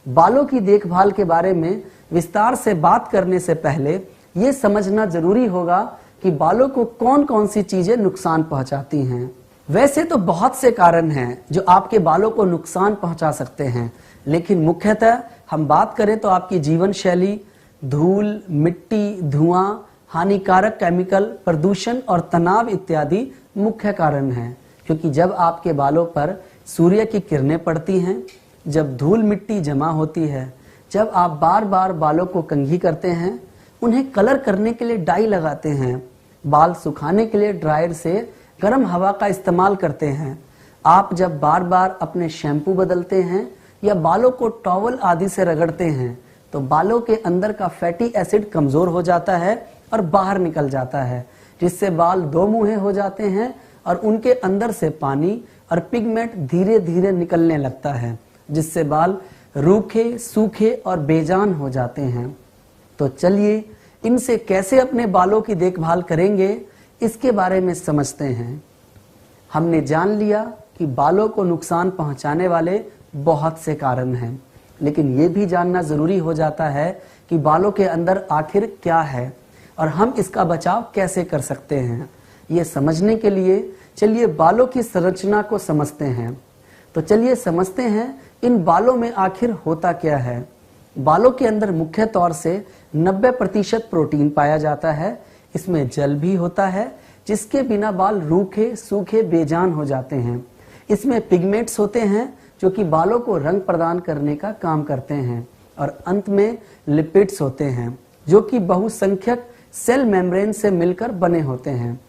बालों की देखभाल के बारे में विस्तार से बात करने से पहले ये समझना जरूरी होगा कि बालों को कौन कौन सी चीजें नुकसान पहुंचाती हैं। वैसे तो बहुत से कारण हैं जो आपके बालों को नुकसान पहुंचा सकते हैं, लेकिन मुख्यतः हम बात करें तो आपकी जीवन शैली, धूल, मिट्टी, धुआं, हानिकारक केमिकल, प्रदूषण और तनाव इत्यादि मुख्य कारण हैं। क्योंकि जब आपके बालों पर सूर्य की किरणें पड़ती हैं, जब धूल मिट्टी जमा होती है, जब आप बार बार बालों को कंघी करते हैं, उन्हें कलर करने के लिए डाई लगाते हैं, बाल सुखाने के लिए ड्रायर से गर्म हवा का इस्तेमाल करते हैं, आप जब बार बार अपने शैम्पू बदलते हैं या बालों को टॉवल आदि से रगड़ते हैं तो बालों के अंदर का फैटी एसिड कमजोर हो जाता है और बाहर निकल जाता है, जिससे बाल दो मुंहे हो जाते हैं और उनके अंदर से पानी और पिगमेंट धीरे धीरे निकलने लगता है, जिससे बाल रूखे, सूखे और बेजान हो जाते हैं। तो चलिए इनसे कैसे अपने बालों की देखभाल करेंगे इसके बारे में समझते हैं। हमने जान लिया कि बालों को नुकसान पहुंचाने वाले बहुत से कारण हैं, लेकिन ये भी जानना जरूरी हो जाता है कि बालों के अंदर आखिर क्या है और हम इसका बचाव कैसे कर सकते हैं। ये समझने के लिए चलिए बालों की संरचना को समझते हैं। तो चलिए समझते हैं इन बालों में आखिर होता क्या है। बालों के अंदर मुख्य तौर से 90% प्रोटीन पाया जाता है। इसमें जल भी होता है, जिसके बिना बाल रूखे, सूखे, बेजान हो जाते हैं। इसमें पिगमेंट्स होते हैं जो कि बालों को रंग प्रदान करने का काम करते हैं, और अंत में लिपिड्स होते हैं जो कि बहुसंख्यक सेल मेम्ब्रेन से मिलकर बने होते हैं।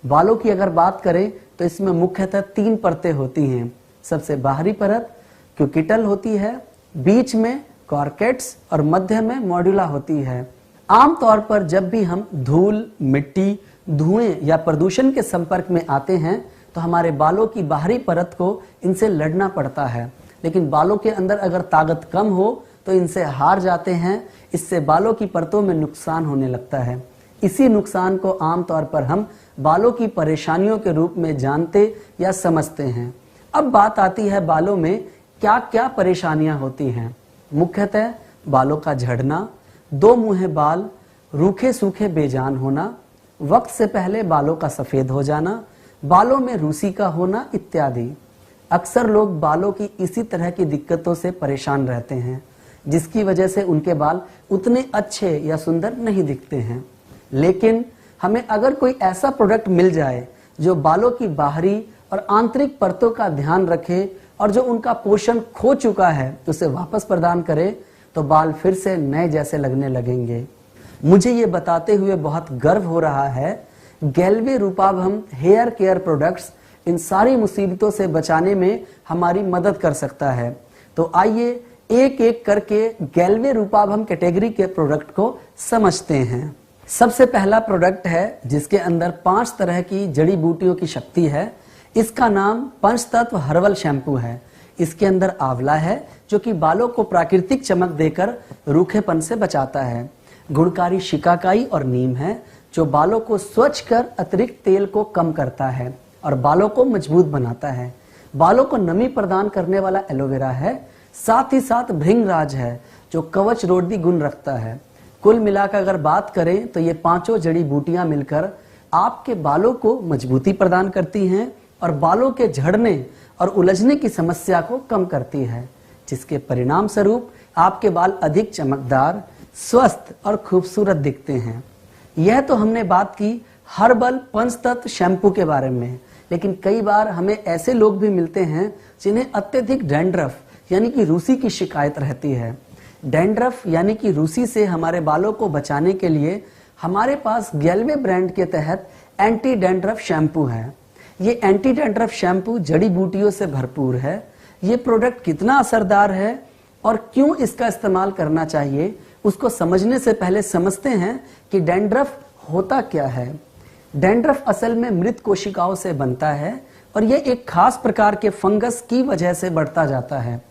बालों की अगर बात करें तो इसमें मुख्यतः 3 परतें होती हैं। सबसे बाहरी परत क्यूटिकल होती है, बीच में कॉर्केट्स और मध्य में मॉड्यूला होती है। आमतौर पर जब भी हम धूल, मिट्टी, धुएं या प्रदूषण के संपर्क में आते हैं तो हमारे बालों की बाहरी परत को इनसे लड़ना पड़ता है, लेकिन बालों के अंदर अगर ताकत कम हो तो इनसे हार जाते हैं। इससे बालों की परतों में नुकसान होने लगता है। इसी नुकसान को आमतौर पर हम बालों की परेशानियों के रूप में जानते या समझते हैं। अब बात आती है बालों में क्या क्या परेशानियां होती हैं। मुख्यतः बालों का झड़ना, 2 मुंहे बाल, रूखे सूखे बेजान होना, वक्त से पहले बालों का सफेद हो जाना, बालों में रूसी का होना इत्यादि। अक्सर लोग बालों की इसी तरह की दिक्कतों से परेशान रहते हैं, जिसकी वजह से उनके बाल उतने अच्छे या सुंदर नहीं दिखते हैं। लेकिन हमें अगर कोई ऐसा प्रोडक्ट मिल जाए जो बालों की बाहरी और आंतरिक परतों का ध्यान रखे और जो उनका पोषण खो चुका है उसे वापस प्रदान करे तो बाल फिर से नए जैसे लगने लगेंगे। मुझे ये बताते हुए बहुत गर्व हो रहा है, Galway रूपाभम hair care products in सारी मुसीबतों से बचाने में हमारी मदद कर सकता है। तो आइए एक एक करके गैल्वे रूपाभम कैटेगरी के प्रोडक्ट को समझते हैं। सबसे पहला प्रोडक्ट है जिसके अंदर 5 तरह की जड़ी बूटियों की शक्ति है। इसका नाम पंचतत्व हर्बल शैम्पू है। इसके अंदर आंवला है जो कि बालों को प्राकृतिक चमक देकर रूखेपन से बचाता है। गुणकारी शिकाकाई और नीम है जो बालों को स्वच्छ कर अतिरिक्त तेल को कम करता है और बालों को मजबूत बनाता है। बालों को नमी प्रदान करने वाला एलोवेरा है। साथ ही साथ भृंगराज है जो कवच रोधी गुण रखता है। कुल मिलाकर अगर बात करें तो ये 5 जड़ी बूटियां मिलकर आपके बालों को मजबूती प्रदान करती हैं और बालों के झड़ने और उलझने की समस्या को कम करती है, जिसके परिणाम स्वरूप आपके बाल अधिक चमकदार, स्वस्थ और खूबसूरत दिखते हैं। यह तो हमने बात की हर्बल पंचतत्व शैम्पू के बारे में, लेकिन कई बार हमें ऐसे लोग भी मिलते हैं जिन्हें अत्यधिक डैंड्रफ यानी कि रूसी की शिकायत रहती है। डैंड्रफ यानी कि रूसी से हमारे बालों को बचाने के लिए हमारे पास गैल्वे ब्रांड के तहत एंटी डैंड्रफ शैम्पू है। ये एंटी डैंड्रफ शैम्पू जड़ी बूटियों से भरपूर है। ये प्रोडक्ट कितना असरदार है और क्यों इसका इस्तेमाल करना चाहिए, उसको समझने से पहले समझते हैं कि डैंड्रफ होता क्या है। डैंड्रफ असल में मृत कोशिकाओं से बनता है और ये एक खास प्रकार के फंगस की वजह से बढ़ता जाता है।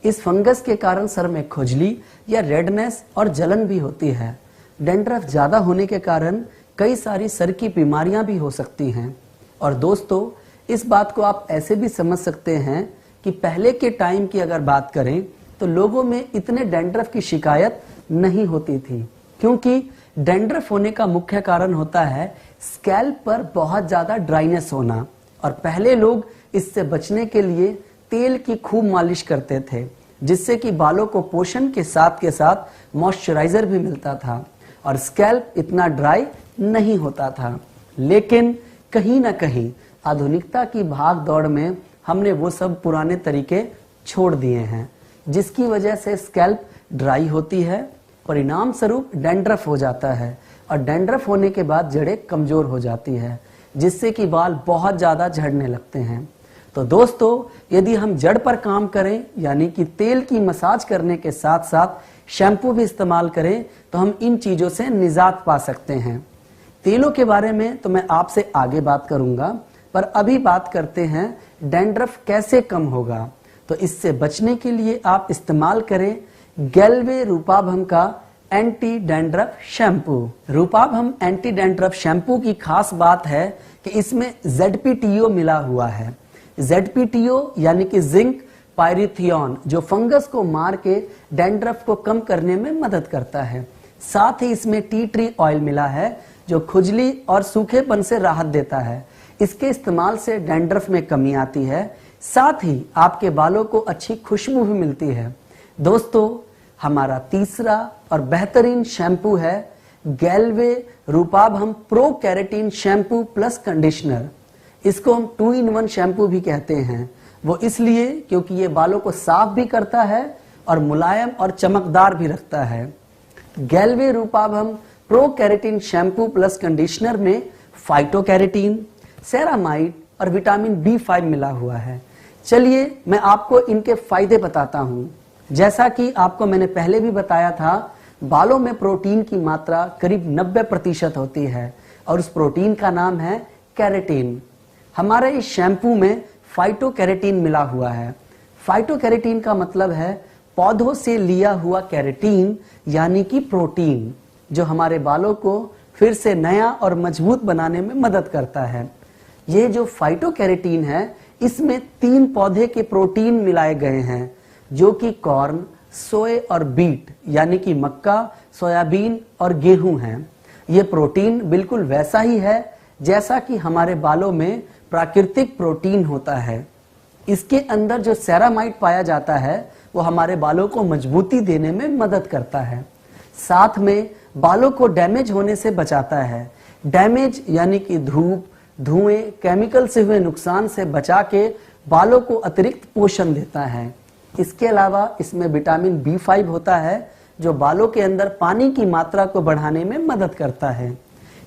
इस फंगस के कारण सर में खुजली या रेडनेस और जलन भी होती है। डैंड्रफ ज्यादा होने के कारण कई सारी सर की बीमारियां भी हो सकती हैं। और दोस्तों, इस बात को आप ऐसे भी समझ सकते हैं कि पहले के टाइम की अगर बात करें तो लोगों में इतने डैंड्रफ की शिकायत नहीं होती थी, क्योंकि डैंड्रफ होने का मुख्य कारण होता है स्कैल्प पर बहुत ज्यादा ड्राइनेस होना। और पहले लोग इससे बचने के लिए तेल की खूब मालिश करते थे, जिससे कि बालों को पोषण के साथ मॉइस्चराइजर भी मिलता था और स्कैल्प इतना ड्राई नहीं होता था। लेकिन कहीं ना कहीं आधुनिकता की भाग दौड़ में हमने वो सब पुराने तरीके छोड़ दिए हैं, जिसकी वजह से स्कैल्प ड्राई होती है, परिणाम स्वरूप डैंड्रफ हो जाता है और डैंड्रफ होने के बाद जड़ें कमजोर हो जाती है, जिससे कि बाल बहुत ज्यादा झड़ने लगते हैं। तो दोस्तों, यदि हम जड़ पर काम करें यानी कि तेल की मसाज करने के साथ साथ शैम्पू भी इस्तेमाल करें तो हम इन चीजों से निजात पा सकते हैं। तेलों के बारे में तो मैं आपसे आगे बात करूंगा, पर अभी बात करते हैं डैंड्रफ कैसे कम होगा। तो इससे बचने के लिए आप इस्तेमाल करें गैल्वे रूपाभम का एंटी डैंड्रफ शैम्पू। रूपाभम एंटी डैंड्रफ शैम्पू की खास बात है कि इसमें ZPTO मिला हुआ है। ZPTO यानी कि जिंक पायरिथियन, जो फंगस को मार के डैंड्रफ को कम करने में मदद करता है। साथ ही इसमें टी ट्री ऑयल मिला है जो खुजली और सूखेपन से राहत देता है। इसके इस्तेमाल से डैंड्रफ में कमी आती है, साथ ही आपके बालों को अच्छी खुशबू भी मिलती है। दोस्तों, हमारा तीसरा और बेहतरीन शैम्पू है गैल्वे रूपाभम pro keratin shampoo plus conditioner. इसको हम 2-in-1 शैम्पू भी कहते हैं। वो इसलिए क्योंकि ये बालों को साफ भी करता है और मुलायम और चमकदार भी रखता है। गैल्वे रूपाभम pro keratin shampoo plus conditioner में फाइटोकैरेटीन, सेरामाइड और विटामिन B5 मिला हुआ है। चलिए मैं आपको इनके फायदे बताता हूँ। जैसा कि आपको मैंने पहले भी बताया था, बालों में प्रोटीन की मात्रा करीब 90% होती है और उस प्रोटीन का नाम है कैरेटीन। हमारे इस शैम्पू में फाइटोकैरेटीन मिला हुआ है। फाइटोकैरेटीन का मतलब है पौधों से लिया हुआ कैरेटीन यानी कि प्रोटीन, जो हमारे बालों को फिर से नया और मजबूत बनाने में मदद करता है। ये जो फाइटोकैरेटीन है, इसमें 3 पौधे के प्रोटीन मिलाए गए हैं, जो कि कॉर्न, सोए और बीट यानी कि मक्का, सोयाबीन और गेहूं हैं। ये प्रोटीन बिल्कुल वैसा ही है जैसा कि हमारे बालों में प्राकृतिक प्रोटीन होता है। इसके अंदर जो सेरामाइड पाया जाता है वो हमारे बालों को मजबूती देने में मदद करता है। साथ में बालों को डैमेज होने से बचाता है। डैमेज यानी कि धूप, धुएं, केमिकल से हुए नुकसान से बचा के बालों को अतिरिक्त पोषण देता है। इसके अलावा इसमें विटामिन B5 होता है जो बालों के अंदर पानी की मात्रा को बढ़ाने में मदद करता है।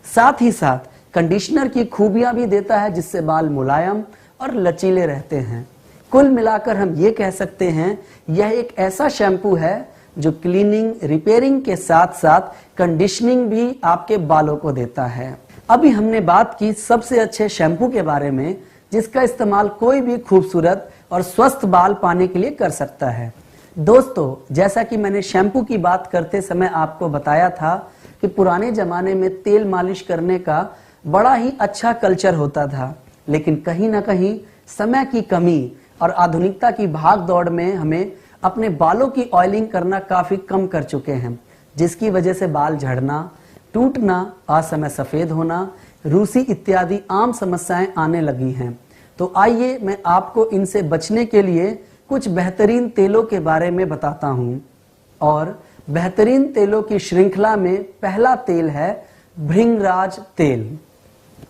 साथ ही साथ कंडीशनर की खूबियां भी देता है जिससे बाल मुलायम और लचीले रहते हैं। कुल मिलाकर हम ये कह सकते हैं यह एक ऐसा शैम्पू है जो क्लीनिंग, रिपेयरिंग के साथ साथ कंडीशनिंग भी आपके बालों को देता है। अभी हमने बात की सबसे अच्छे शैम्पू के बारे में जिसका इस्तेमाल कोई भी खूबसूरत और स्वस्थ बाल पाने के लिए कर सकता है। दोस्तों, जैसा कि मैंने शैम्पू की बात करते समय आपको बताया था कि पुराने जमाने में तेल मालिश करने का बड़ा ही अच्छा कल्चर होता था, लेकिन कहीं ना कहीं समय की कमी और आधुनिकता की भाग दौड़ में हमें अपने बालों की ऑयलिंग करना काफी कम कर चुके हैं, जिसकी वजह से बाल झड़ना, टूटना, असमय सफेद होना, रूसी इत्यादि आम समस्याएं आने लगी हैं। तो आइए मैं आपको इनसे बचने के लिए कुछ बेहतरीन तेलों के बारे में बताता हूं। और बेहतरीन तेलों की श्रृंखला में पहला तेल है भृंगराज तेल।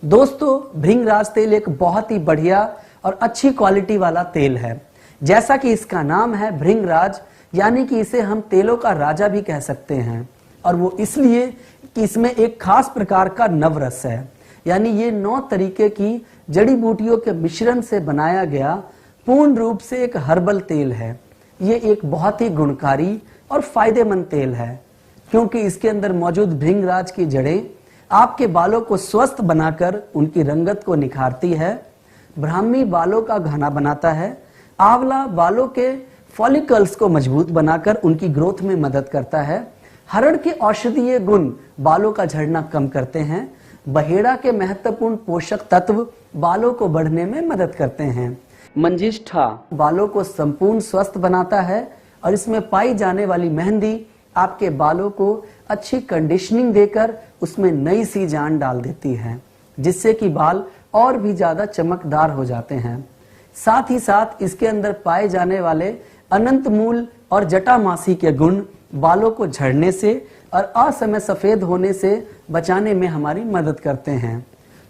दोस्तों, भृंगराज तेल एक बहुत ही बढ़िया और अच्छी क्वालिटी वाला तेल है। जैसा कि इसका नाम है भृंगराज, यानी कि इसे हम तेलों का राजा भी कह सकते हैं। और वो इसलिए कि इसमें एक खास प्रकार का नवरस है, यानी ये 9 तरीके की जड़ी बूटियों के मिश्रण से बनाया गया पूर्ण रूप से एक हर्बल तेल है। ये एक बहुत ही गुणकारी और फायदेमंद तेल है क्योंकि इसके अंदर मौजूद भृंगराज की जड़ें आपके बालों को स्वस्थ बनाकर उनकी रंगत को निखारती है। ब्राह्मी बालों का घना बनाता है। आंवला बालों के फॉलिकल्स को मजबूत बनाकर उनकी ग्रोथ में मदद करता है। हरड़ के औषधीय गुण बालों का झड़ना कम करते हैं। बहेड़ा के महत्वपूर्ण पोषक तत्व बालों को बढ़ने में मदद करते हैं। मंजिष्ठा बालों को संपूर्ण स्वस्थ बनाता है और इसमें पाई जाने वाली मेहंदी आपके बालों को अच्छी कंडीशनिंग देकर उसमें नई सी जान डाल देती है, जिससे कि बाल और भी ज्यादा चमकदार हो जाते हैं। साथ ही साथ इसके अंदर पाए जाने वाले अनंत मूल और जटामासी के गुण बालों को झड़ने से और असमय सफेद होने से बचाने में हमारी मदद करते हैं।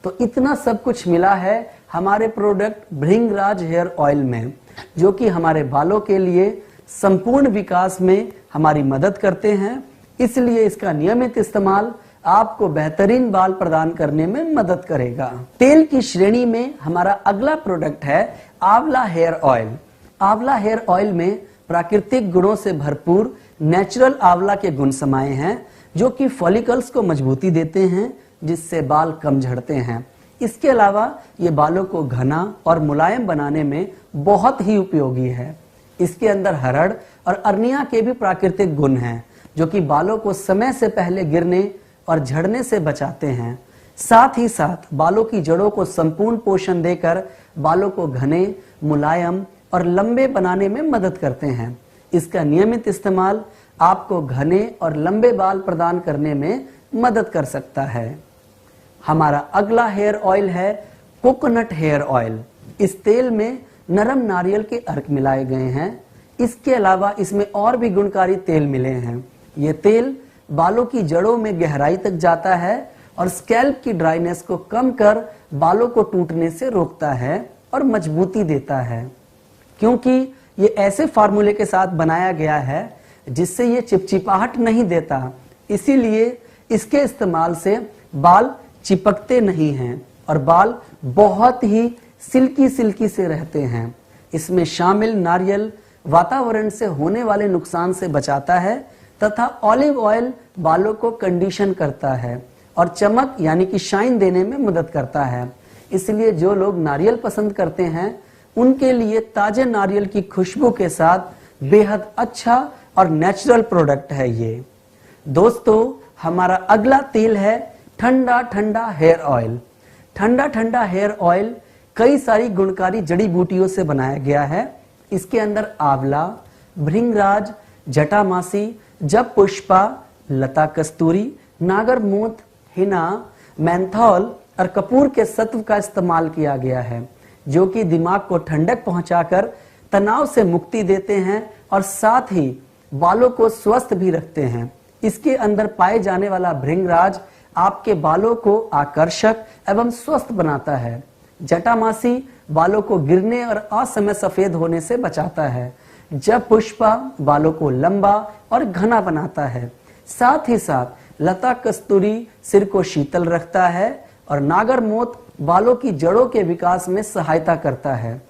तो इतना सब कुछ मिला है हमारे प्रोडक्ट भृंगराज हेयर ऑयल में, जो कि हमारे बालों के लिए संपूर्ण विकास में हमारी मदद करते हैं। इसलिए इसका नियमित इस्तेमाल आपको बेहतरीन बाल प्रदान करने में मदद करेगा। तेल की श्रेणी में हमारा अगला प्रोडक्ट है आंवला हेयर ऑयल। आंवला हेयर ऑयल में प्राकृतिक गुणों से भरपूर नेचुरल आंवला के गुण समाये हैं, जो कि फॉलिकल्स को मजबूती देते हैं, जिससे बाल कम झड़ते हैं। इसके अलावा ये बालों को घना और मुलायम बनाने में बहुत ही उपयोगी है। इसके अंदर हरड़ और अर्निया के भी प्राकृतिक गुण हैं, जो कि बालों को समय से पहले गिरने और झड़ने से बचाते हैं। साथ ही साथ बालों की जड़ों को संपूर्ण पोषण देकर बालों को घने, मुलायम और लंबे बनाने में मदद करते हैं। इसका नियमित इस्तेमाल आपको घने और लंबे बाल प्रदान करने में मदद कर सकता है। हमारा अगला हेयर ऑयल है कोकोनट हेयर ऑयल। इस तेल में नरम नारियल के अर्क मिलाए गए हैं। इसके अलावा इसमें और भी गुणकारी तेल मिले हैं। ये तेल बालों की जड़ों में गहराई तक जाता है और स्कैल्प की ड्राइनेस को कम कर बालों को टूटने से रोकता है और मजबूती देता है, क्योंकि ये ऐसे फार्मूले के साथ बनाया गया है जिससे ये चिपचिपाहट नहीं देता। इसीलिए इसके इस्तेमाल से बाल चिपकते नहीं हैं और बाल बहुत ही सिल्की सिल्की से रहते हैं। इसमें शामिल नारियल वातावरण से होने वाले नुकसान से बचाता है तथा ऑलिव ऑयल बालों को कंडीशन करता है और चमक यानी कि शाइन देने में मदद करता है। इसलिए जो लोग नारियल पसंद करते हैं उनके लिए ताजे नारियल की खुशबू के साथ बेहद अच्छा और नेचुरल प्रोडक्ट है ये। दोस्तों, हमारा अगला तेल है ठंडा ठंडा हेयर ऑयल। ठंडा ठंडा हेयर ऑयल कई सारी गुणकारी जड़ी बूटियों से बनाया गया है। इसके अंदर आंवला, भृंगराज, जटामासी, जब पुष्पा, लता कस्तूरी, नागरमोथ, हिना, मेंथॉल और कपूर के सत्व का इस्तेमाल किया गया है, जो कि दिमाग को ठंडक पहुंचाकर तनाव से मुक्ति देते हैं और साथ ही बालों को स्वस्थ भी रखते हैं। इसके अंदर पाए जाने वाला भृंगराज आपके बालों को आकर्षक एवं स्वस्थ बनाता है। जटामासी बालों को गिरने और असमय सफेद होने से बचाता है। जब पुष्पा बालों को लंबा और घना बनाता है। साथ ही साथ लता कस्तूरी सिर को शीतल रखता है और नागरमोत बालों की जड़ों के विकास में सहायता करता है,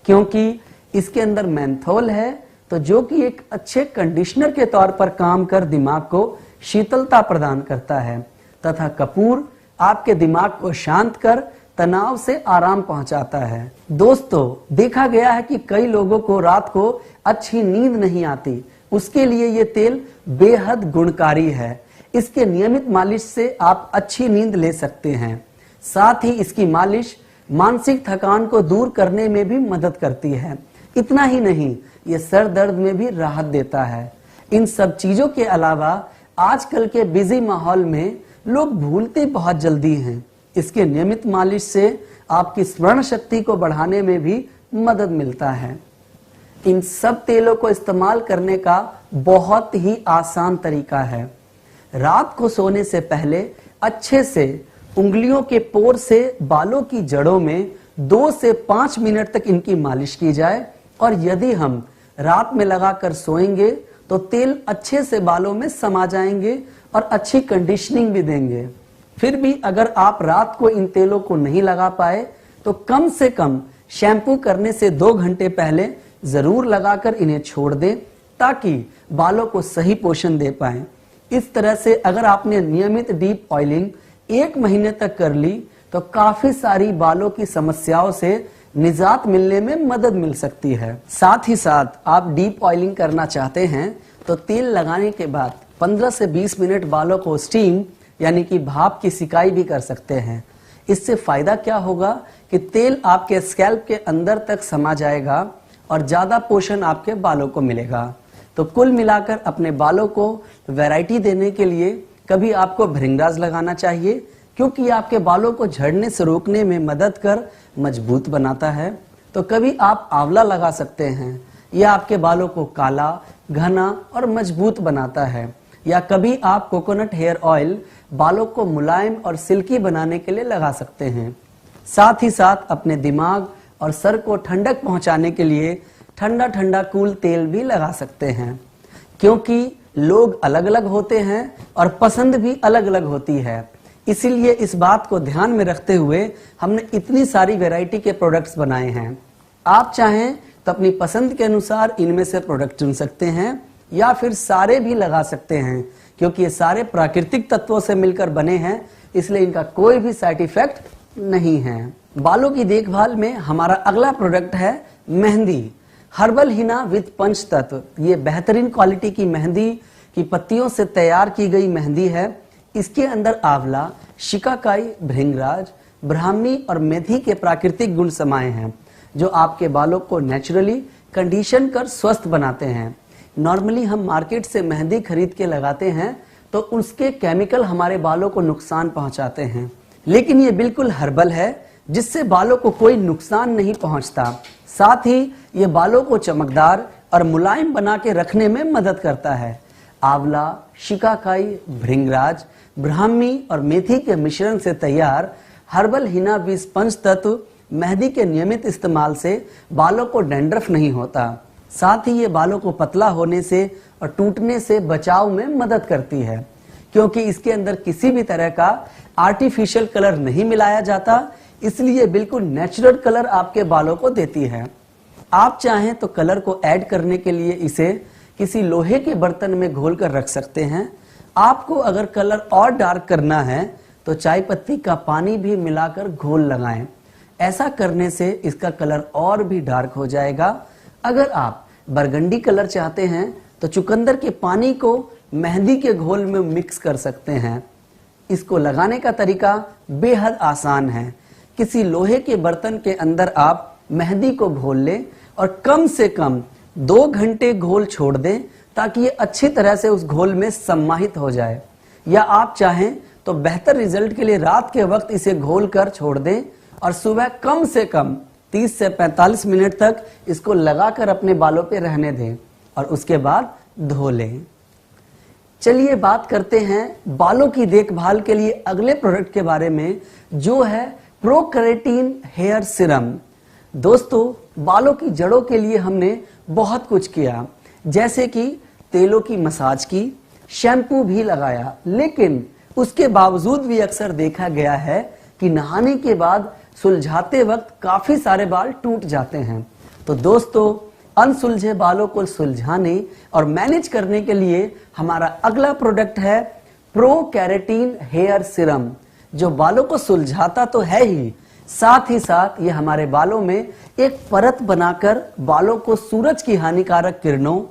क्योंकि इसके अंदर मेंथोल है, तो जो कि एक अच्छे कंडीशनर के तौर पर काम कर दिमाग को शीतलता प्रदान करता है। तथा कपूर आपके दिमाग को शांत कर तनाव से आराम पहुंचाता है। दोस्तों, देखा गया है कि कई लोगों को रात को अच्छी नींद नहीं आती, उसके लिए ये तेल बेहद गुणकारी है। इसके नियमित मालिश से आप अच्छी नींद ले सकते हैं। साथ ही इसकी मालिश मानसिक थकान को दूर करने में भी मदद करती है। इतना ही नहीं, ये सर दर्द में भी राहत देता है। इन सब चीजों के अलावा आजकल के बिजी माहौल में लोग भूलते बहुत जल्दी हैं। इसके नियमित मालिश से आपकी स्मरण शक्ति को बढ़ाने में भी मदद मिलता है। इन सब तेलों को इस्तेमाल करने का बहुत ही आसान तरीका है। रात को सोने से पहले अच्छे से उंगलियों के पोर से बालों की जड़ों में 2 से 5 मिनट तक इनकी मालिश की जाए, और यदि हम रात में लगाकर सोएंगे तो तेल अच्छे से बालों में समा जाएंगे और अच्छी कंडीशनिंग भी देंगे। फिर भी अगर आप रात को इन तेलों को नहीं लगा पाए तो कम से कम शैम्पू करने से 2 घंटे पहले जरूर लगाकर इन्हें छोड़ दें, ताकि बालों को सही पोषण दे पाएं। इस तरह से अगर आपने नियमित डीप ऑयलिंग 1 महीने तक कर ली तो काफी सारी बालों की समस्याओं से निजात मिलने में मदद मिल सकती है। साथ ही साथ आप डीप ऑयलिंग करना चाहते हैं तो तेल लगाने के बाद 15 से 20 मिनट बालों को स्टीम यानी कि भाप की सिकाई भी कर सकते हैं। इससे फायदा क्या होगा कि तेल आपके स्कैल्प के अंदर तक समा जाएगा और ज्यादा पोषण आपके बालों को मिलेगा। तो कुल मिलाकर अपने बालों को वैरायटी देने के लिए कभी आपको भृंगराज लगाना चाहिए, क्योंकि आपके बालों को झड़ने से रोकने में मदद कर मजबूत बनाता है। तो कभी आप आंवला लगा सकते हैं, यह आपके बालों को काला, घना और मजबूत बनाता है। या कभी आप कोकोनट हेयर ऑयल बालों को मुलायम और सिल्की बनाने के लिए लगा सकते हैं। साथ ही साथ अपने दिमाग और सर को ठंडक पहुंचाने के लिए ठंडा ठंडा कूल तेल भी लगा सकते हैं, क्योंकि लोग अलग अलग होते हैं और पसंद भी अलग अलग होती है। इसीलिए इस बात को ध्यान में रखते हुए हमने इतनी सारी वैरायटी के प्रोडक्ट्स बनाए हैं। आप चाहें तो अपनी पसंद के अनुसार इनमें से प्रोडक्ट चुन सकते हैं या फिर सारे भी लगा सकते हैं, क्योंकि ये सारे प्राकृतिक तत्वों से मिलकर बने हैं, इसलिए इनका कोई भी साइड इफेक्ट नहीं है। बालों की देखभाल में हमारा अगला प्रोडक्ट है मेहंदी। हर्बल हिना विद पंच तत्व। ये बेहतरीन क्वालिटी की मेहंदी की पत्तियों से तैयार की गई मेहंदी है। इसके अंदर आंवला, शिकाकाई, भृंगराज, ब्राह्मी और मेथी के प्राकृतिक गुण समाये हैं, जो आपके बालों को नेचुरली कंडीशन कर स्वस्थ बनाते हैं। नॉर्मली हम मार्केट से मेहंदी खरीद के लगाते हैं तो उसके केमिकल हमारे बालों को नुकसान पहुंचाते हैं, लेकिन ये बिल्कुल हर्बल है, जिससे बालों को कोई नुकसान नहीं पहुंचता। साथ ही ये बालों को चमकदार और मुलायम बना के रखने में मदद करता है। आंवला, शिकाकाई, भृंगराज, ब्राह्मी और मेथी के मिश्रण से तैयार हर्बल हिना विद पंच तत्व मेहंदी के नियमित इस्तेमाल से बालों को डैंड्रफ नहीं होता। साथ ही ये बालों को पतला होने से और टूटने से बचाव में मदद करती है, क्योंकि इसके अंदर किसी भी तरह का आर्टिफिशियल कलर नहीं मिलाया जाता, इसलिए बिल्कुल नेचुरल कलर आपके बालों को देती है। आप चाहें तो कलर को ऐड करने के लिए इसे किसी लोहे के बर्तन में घोलकर रख सकते हैं। आपको अगर कलर और डार्क करना है तो चाय पत्ती का पानी भी मिलाकर घोल लगाएं। ऐसा करने से इसका कलर और भी डार्क हो जाएगा। अगर आप बरगंडी कलर चाहते हैं तो चुकंदर के पानी को मेहंदी के घोल में मिक्स कर सकते हैं। इसको लगाने का तरीका बेहद आसान है। किसी लोहे के बर्तन के अंदर आप मेहंदी को घोल लें और कम से कम 2 घंटे घोल छोड़ दें, ताकि ये अच्छी तरह से उस घोल में समाहित हो जाए। या आप चाहें तो बेहतर रिजल्ट के लिए रात के वक्त इसे घोल कर छोड़ दें और सुबह कम से कम 30 से 45 मिनट तक इसको लगाकर अपने बालों पे रहने दें और उसके बाद धो लें। चलिए बात करते हैं बालों की देखभाल के लिए अगले प्रोडक्ट के बारे में, जो है प्रो केराटिन हेयर सीरम। दोस्तों, बालों की जड़ों के लिए हमने बहुत कुछ किया, जैसे कि तेलों की मसाज की, शैम्पू भी लगाया, लेकिन उसके बावजूद भी अक्सर देखा गया है कि नहाने के बाद सुलझाते वक्त काफी सारे बाल टूट जाते हैं। तो दोस्तों, अनसुलझे बालों को सुलझाने और मैनेज करने के लिए हमारा अगला प्रोडक्ट है प्रो केराटिन हेयर सीरम, जो बालों को सुलझाता तो है ही, साथ ही साथ ये हमारे बालों में एक परत बनाकर बालों को सूरज की हानिकारक किरणों,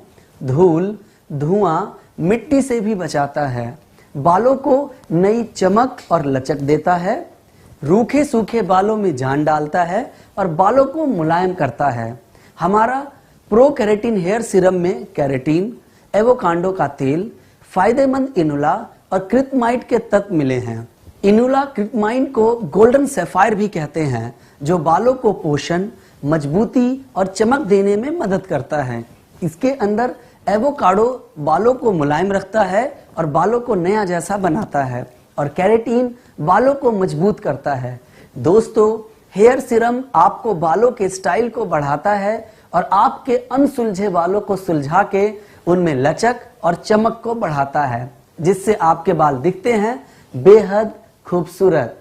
धूल, धुआं, मिट्टी से भी बचाता है, बालों को नई चमक और लचक देता है, रूखे सूखे बालों में जान डालता है और बालों को मुलायम करता है। हमारा प्रो केराटिन हेयर सीरम में केराटिन, एवोकाडो का तेल, फायदेमंद इनुला और क्रिप्टमाइड के तत्व मिले हैं। इनुला क्रिप्टमाइड को गोल्डन सैफायर भी कहते हैं, जो बालों को पोषण, मजबूती और चमक देने में मदद करता है। इसके अंदर एवोकाडो बालों को मुलायम रखता है और बालों को नया जैसा बनाता है, और केराटिन बालों को मजबूत करता है। दोस्तों, हेयर सीरम आपको बालों के स्टाइल को बढ़ाता है और आपके अनसुलझे बालों को सुलझा के उनमें लचक और चमक को बढ़ाता है, जिससे आपके बाल दिखते हैं बेहद खूबसूरत।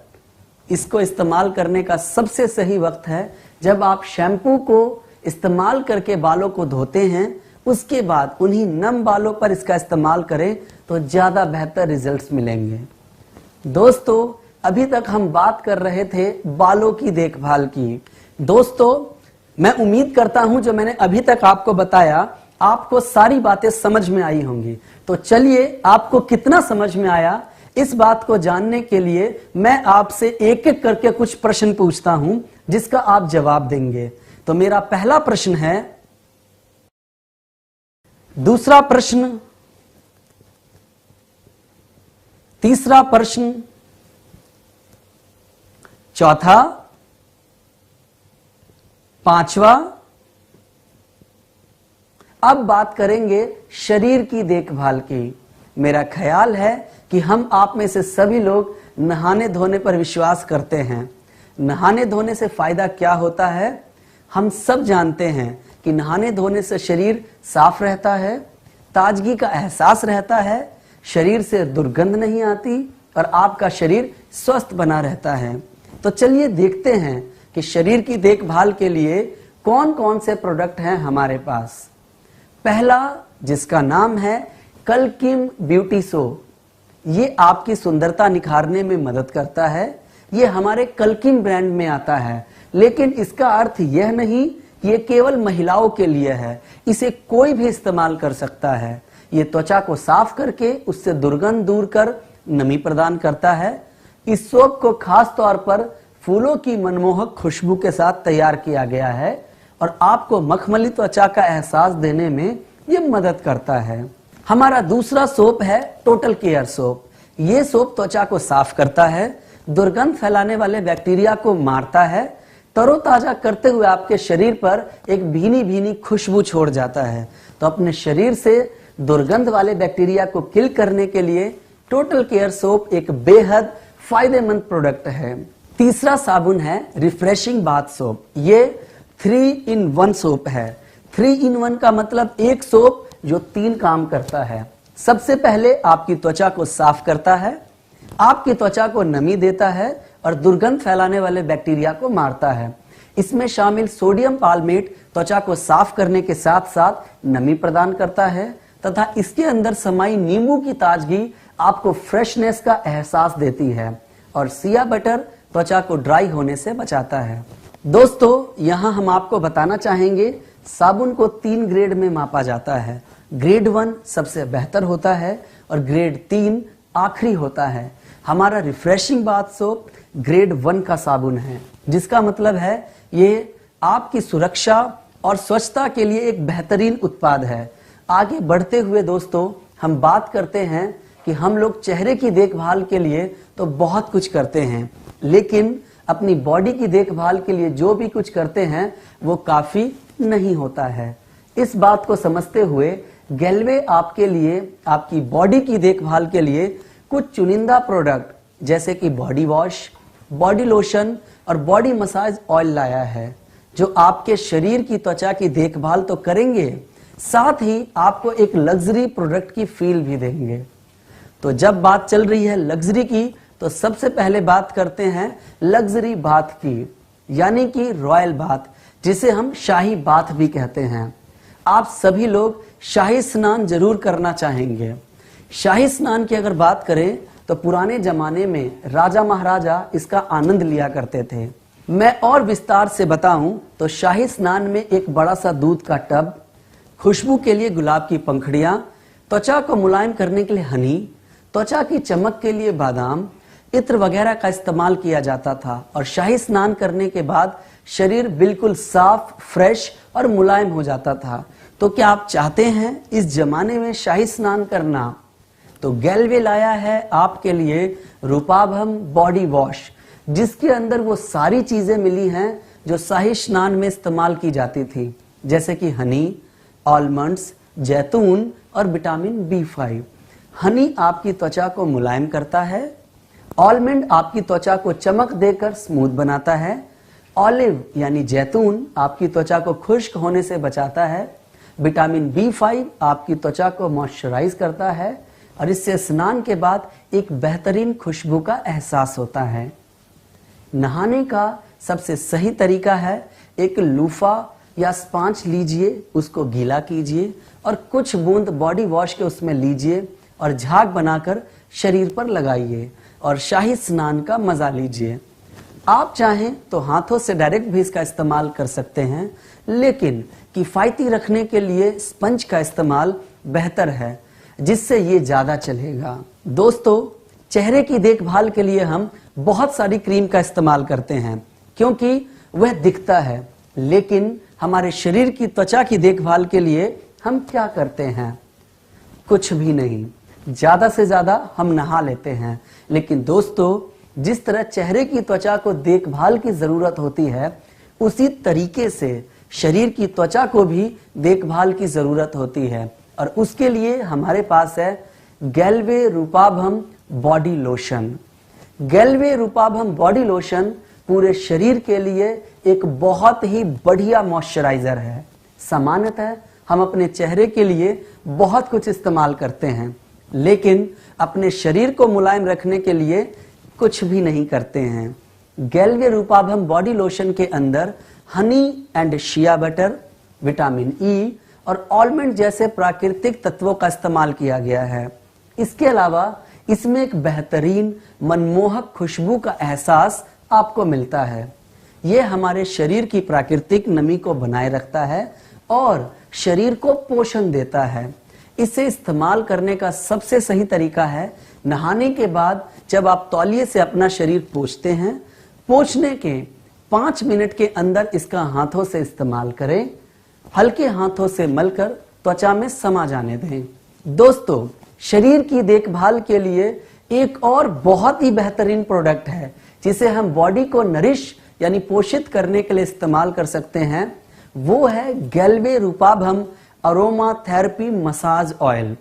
इसको इस्तेमाल करने का सबसे सही वक्त है जब आप शैम्पू को इस्तेमाल करके बालों को धोते हैं, उसके बाद उन्हीं नम बालों पर इसका इस्तेमाल करें तो ज्यादा बेहतर रिजल्ट्स मिलेंगे। दोस्तों, अभी तक हम बात कर रहे थे बालों की देखभाल की। दोस्तों, मैं उम्मीद करता हूं जो मैंने अभी तक आपको बताया, आपको सारी बातें समझ में आई होंगी। तो चलिए, आपको कितना समझ में आया, इस बात को जानने के लिए मैं आपसे एक एक करके कुछ प्रश्न पूछता हूं, जिसका आप जवाब देंगे। तो मेरा पहला प्रश्न है, दूसरा प्रश्न, तीसरा प्रश्न, चौथा, पांचवा। अब बात करेंगे शरीर की देखभाल की। मेरा ख्याल है कि हम आप में से सभी लोग नहाने धोने पर विश्वास करते हैं। नहाने धोने से फायदा क्या होता है? हम सब जानते हैं कि नहाने धोने से शरीर साफ रहता है, ताजगी का एहसास रहता है, शरीर से दुर्गंध नहीं आती और आपका शरीर स्वस्थ बना रहता है। तो चलिए देखते हैं कि शरीर की देखभाल के लिए कौन कौन से प्रोडक्ट हैं हमारे पास। पहला, जिसका नाम है कल्किम ब्यूटी सोप, ये आपकी सुंदरता निखारने में मदद करता है। ये हमारे कल्किम ब्रांड में आता है, लेकिन इसका अर्थ यह नहीं ये केवल महिलाओं के लिए है, इसे कोई भी इस्तेमाल कर सकता है। ये त्वचा को साफ करके उससे दुर्गंध दूर कर नमी प्रदान करता है। इस सोप को खास तौर पर फूलों की मनमोहक खुशबू के साथ तैयार किया गया है और आपको मखमली त्वचा का एहसास देने में ये मदद करता है। हमारा दूसरा सोप है टोटल केयर सोप। ये सोप त्वचा को साफ करता है, दुर्गंध फैलाने वाले बैक्टीरिया को मारता है, तरोताजा करते हुए आपके शरीर पर एक भीनी भीनी खुशबू छोड़ जाता है। तो अपने शरीर से दुर्गंध वाले बैक्टीरिया को किल करने के लिए टोटल केयर सोप एक बेहद फायदेमंद प्रोडक्ट है। तीसरा साबुन है रिफ्रेशिंग बाथ सोप। ये 3 in 1 सोप है। 3 in 1 का मतलब एक सोप जो 3 काम करता है। सबसे पहले आपकी त्वचा को साफ करता है, आपकी त्वचा को नमी देता है और दुर्गंध फैलाने वाले बैक्टीरिया को मारता है। इसमें शामिल सोडियम पाल्मेट त्वचा को साफ करने के साथ साथ नमी प्रदान करता है तथा इसके अंदर समाई नींबू की ताजगी आपको फ्रेशनेस का एहसास देती है और सिया बटर त्वचा को ड्राई होने से बचाता है। दोस्तों, यहाँ हम आपको बताना चाहेंगे साबुन को 3 ग्रेड में मापा जाता है। ग्रेड 1 सबसे बेहतर होता है और ग्रेड 3 आखिरी होता है। हमारा रिफ्रेशिंग बाथ सोप ग्रेड 1 का साबुन है, जिसका मतलब है ये आपकी सुरक्षा और स्वच्छता के लिए एक बेहतरीन उत्पाद है। आगे बढ़ते हुए दोस्तों, हम बात करते हैं कि हम लोग चेहरे की देखभाल के लिए तो बहुत कुछ करते हैं, लेकिन अपनी बॉडी की देखभाल के लिए जो भी कुछ करते हैं वो काफी नहीं होता है। इस बात को समझते हुए गैल्वे आपके लिए, आपकी बॉडी की देखभाल के लिए कुछ चुनिंदा प्रोडक्ट जैसे कि बॉडी वॉश, बॉडी लोशन और बॉडी मसाज ऑयल लाया है, जो आपके शरीर की त्वचा की देखभाल तो करेंगे, साथ ही आपको एक लग्जरी प्रोडक्ट की फील भी देंगे। तो जब बात चल रही है लग्जरी की, तो सबसे पहले बात करते हैं लग्जरी बाथ की, यानी कि रॉयल बाथ, जिसे हम शाही बाथ भी कहते हैं। आप सभी लोग शाही स्नान जरूर करना चाहेंगे। शाही स्नान की अगर बात करें तो पुराने जमाने में राजा महाराजा इसका आनंद लिया करते थे। मैं और विस्तार से बताऊं तो शाही स्नान में एक बड़ा सा दूध का टब, खुशबू के लिए गुलाब की पंखुड़ियां, त्वचा को मुलायम करने के लिए हनी, त्वचा की चमक के लिए बादाम, इत्र वगैरह का इस्तेमाल किया जाता था। और शाही स्नान करने के बाद शरीर बिल्कुल साफ, फ्रेश और मुलायम हो जाता था। तो क्या आप चाहते हैं इस जमाने में शाही स्नान करना? तो गैल्वे लाया है आपके लिए रूपाभम बॉडी वॉश, जिसके अंदर वो सारी चीजें मिली हैं जो शाही स्नान में इस्तेमाल की जाती थी, जैसे कि हनी, आलमंड्स, जैतून और विटामिन B5। हनी आपकी त्वचा को मुलायम करता है, आलमंड आपकी त्वचा को चमक देकर स्मूथ बनाता है, ऑलिव यानी जैतून आपकी त्वचा को खुश्क होने से बचाता है, विटामिन B5 आपकी त्वचा को मॉइस्चराइज करता है और इससे स्नान के बाद एक बेहतरीन खुशबू का एहसास होता है। नहाने का सबसे सही तरीका है एक लूफा या स्पॉन्ज लीजिए, उसको गीला कीजिए और कुछ बूंद बॉडी वॉश के उसमें लीजिए और झाग बनाकर शरीर पर लगाइए और शाही स्नान का मजा लीजिए। आप चाहें तो हाथों से डायरेक्ट भी इसका इस्तेमाल कर सकते हैं, लेकिन किफायती रखने के लिए स्पंज का इस्तेमाल बेहतर है, जिससे ये ज्यादा चलेगा। दोस्तों, चेहरे की देखभाल के लिए हम बहुत सारी क्रीम का इस्तेमाल करते हैं क्योंकि वह दिखता है, लेकिन हमारे शरीर की त्वचा की देखभाल के लिए हम क्या करते हैं? कुछ भी नहीं। ज्यादा से ज्यादा हम नहा लेते हैं। लेकिन दोस्तों, जिस तरह चेहरे की त्वचा को देखभाल की जरूरत होती है, उसी तरीके से शरीर की त्वचा को भी देखभाल की जरूरत होती है और उसके लिए हमारे पास है Galway रूपाभम body lotion. गैल्वे रूपाभम body lotion पूरे शरीर के लिए एक बहुत ही बढ़िया मॉइस्चराइजर है। सामान्यतः हम अपने चेहरे के लिए बहुत कुछ इस्तेमाल करते हैं, लेकिन अपने शरीर को मुलायम रखने के लिए कुछ भी नहीं करते हैं। गैल्वे रूपाभम बॉडी लोशन के अंदर honey and shea butter, vitamin E और आलमंड जैसे प्राकृतिक तत्वों का इस्तेमाल किया गया है। इसके अलावा इसमें एक बेहतरीन मनमोहक खुशबू का एहसास आपको मिलता है। यह हमारे शरीर की प्राकृतिक नमी को बनाए रखता है और शरीर को पोषण देता है। इसे इस्तेमाल करने का सबसे सही तरीका है नहाने के बाद जब आप तौलिए से अपना शरीर पोंछते हैं, पोंछने के 5 मिनट के अंदर इसका हाथों से इस्तेमाल करें। हल्के हाथों से मलकर त्वचा में समा जाने दें। दोस्तों, शरीर की देखभाल के लिए एक और बहुत ही बेहतरीन प्रोडक्ट है जिसे हम बॉडी को नरिश यानी पोषित करने के लिए इस्तेमाल कर सकते हैं। वो है Galway रूपाभम aroma therapy massage oil.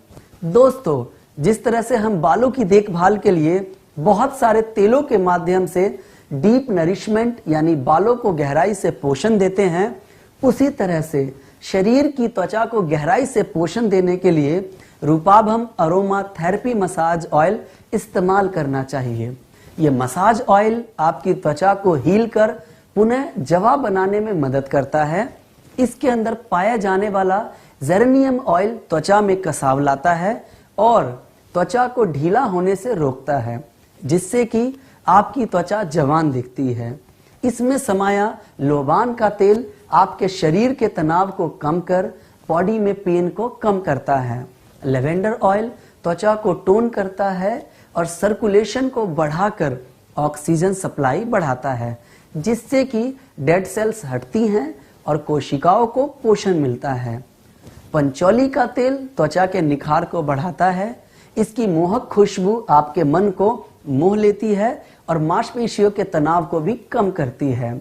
दोस्तों, जिस तरह से हम बालों की देखभाल के लिए बहुत सारे तेलों के माध्यम से डीप नरिशमेंट यानी बालों को गहराई से पोषण देते हैं, उसी तरह से शरीर की त्वचा को गहराई से पोषण देने के लिए रूपाभम अरोमा थेरेपी मसाज ऑयल इस्तेमाल करना चाहिए। ये मसाज ऑयल आपकी त्वचा को हील कर पुनः जवा बनाने में मदद करता है। इसके अंदर पाया जाने वाला जेरेनियम ऑयल त्वचा में कसाव लाता है और त्वचा को ढीला होने से रोकता है, जिससे कि आपकी त्वचा जवान दिखती है। इसमें समाया लोबान का तेल आपके शरीर के तनाव को कम कर बॉडी में पेन को कम करता है। लेवेंडर ऑयल त्वचा को टोन करता है और सर्कुलेशन को बढ़ाकर ऑक्सीजन सप्लाई बढ़ाता है, जिससे कि डेड सेल्स हटती हैं और कोशिकाओं को पोषण मिलता है। पंचौली का तेल त्वचा के निखार को बढ़ाता है। इसकी मोहक खुशबू आपके मन को मोह लेती है और मांसपेशियों के तनाव को भी कम करती है।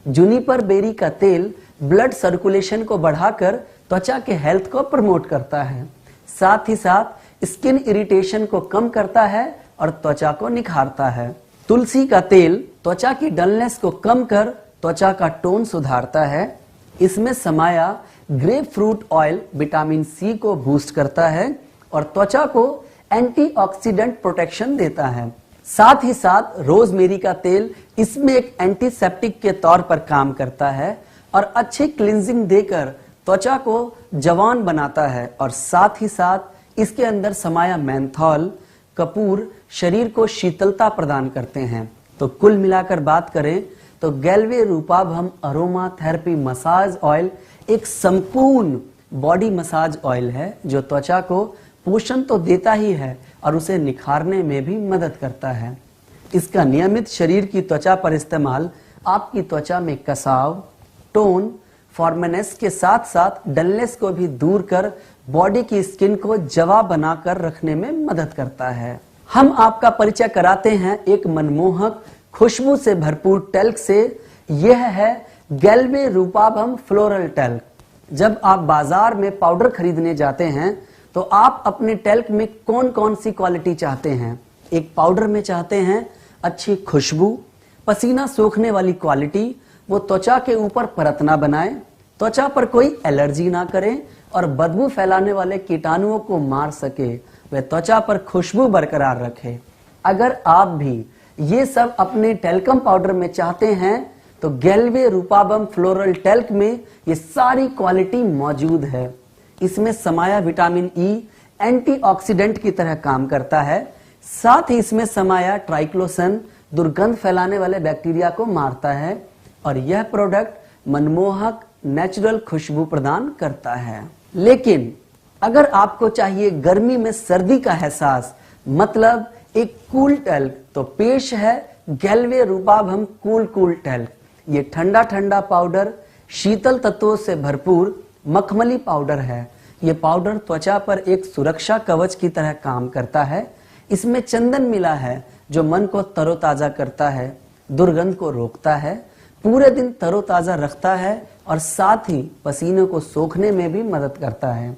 जूनिपर बेरी का तेल ब्लड सर्कुलेशन को बढ़ाकर त्वचा के हेल्थ को प्रमोट करता है। साथ ही साथ स्किन इरिटेशन को कम करता है और त्वचा को निखारता है। तुलसी का तेल त्वचा की डलनेस को कम कर त्वचा का टोन सुधारता है। इसमें समाया grapefruit oil vitamin C को बूस्ट करता है और त्वचा को एंटीऑक्सीडेंट प्रोटेक्शन देता है। साथ ही साथ रोजमेरी का तेल इसमें एक एंटीसेप्टिक के तौर पर काम करता है और अच्छी क्लींजिंग देकर त्वचा को जवान बनाता है। और साथ ही साथ इसके अंदर समाया मेंथॉल, कपूर शरीर को शीतलता प्रदान करते हैं। तो कुल मिलाकर बात करें तो गैल्वे रूपाभम अरोमा थेरेपी मसाज ऑयल एक संपूर्ण बॉडी मसाज ऑयल है जो त्वचा को पोषण तो देता ही है और उसे निखारने में भी मदद करता है। इसका नियमित शरीर की त्वचा पर इस्तेमाल आपकी त्वचा में कसाव, टोन, फॉर्मनेस के साथ साथ डलनेस को भी दूर कर बॉडी की स्किन को जवा बनाकर रखने में मदद करता है। हम आपका परिचय कराते हैं एक मनमोहक खुशबू से भरपूर टैल्क से। यह है गैल्वे रूपाभम फ्लोरल टैल्क। जब आप बाजार में पाउडर खरीदने जाते हैं तो आप अपने टैल्क में कौन कौन सी क्वालिटी चाहते हैं? एक पाउडर में चाहते हैं अच्छी खुशबू, पसीना सोखने वाली क्वालिटी, वो त्वचा के ऊपर परत ना बनाए, त्वचा पर कोई एलर्जी ना करे और बदबू फैलाने वाले कीटाणुओं को मार सके, वह त्वचा पर खुशबू बरकरार रखे। अगर आप भी ये सब अपने टैल्कम पाउडर में चाहते हैं तो गैल्वे रूपाभम फ्लोरल टैल्क में ये सारी क्वालिटी मौजूद है। इसमें समाया विटामिन ई एंटीऑक्सीडेंट की तरह काम करता है। साथ ही इसमें समाया ट्राइक्लोसन दुर्गंध फैलाने वाले बैक्टीरिया को मारता है और यह प्रोडक्ट मनमोहक नेचुरल खुशबू प्रदान करता है। लेकिन अगर आपको चाहिए गर्मी में सर्दी का एहसास, मतलब एक कूल टैल्क, तो पेश है गैल्वे रूपाभम कूल टैल्क। ये ठंडा ठंडा पाउडर शीतल तत्वों से भरपूर मखमली पाउडर है। ये पाउडर त्वचा पर एक सुरक्षा कवच की तरह काम करता है। इसमें चंदन मिला है जो मन को तरोताजा करता है, दुर्गंध को रोकता है, पूरे दिन तरोताजा रखता है और साथ ही पसीने को सोखने में भी मदद करता है।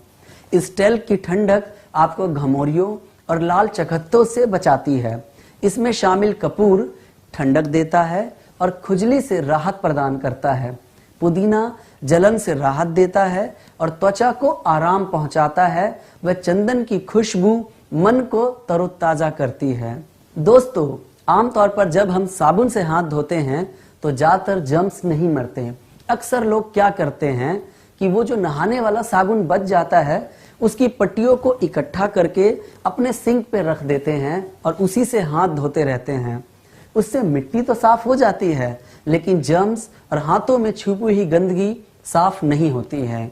इस टैल्क की ठंडक आपको घमौरियों और लाल चकत्तों से बचाती है। इसमें शामिल कपूर ठंडक देता है और खुजली से राहत प्रदान करता है। पुदीना जलन से राहत देता है और त्वचा को आराम पहुंचाता है। वह चंदन की खुशबू मन को तरोताजा करती है। दोस्तों, आमतौर पर जब हम साबुन से हाथ धोते हैं तो ज्यादातर जर्म्स नहीं मरते। अक्सर लोग क्या करते हैं कि वो जो नहाने वाला साबुन बच जाता है उसकी पट्टियों को इकट्ठा करके अपने सिंक पे रख देते हैं और उसी से हाथ धोते रहते हैं। उससे मिट्टी तो साफ हो जाती है लेकिन जर्म्स और हाथों में छुपी हुई गंदगी साफ नहीं होती है।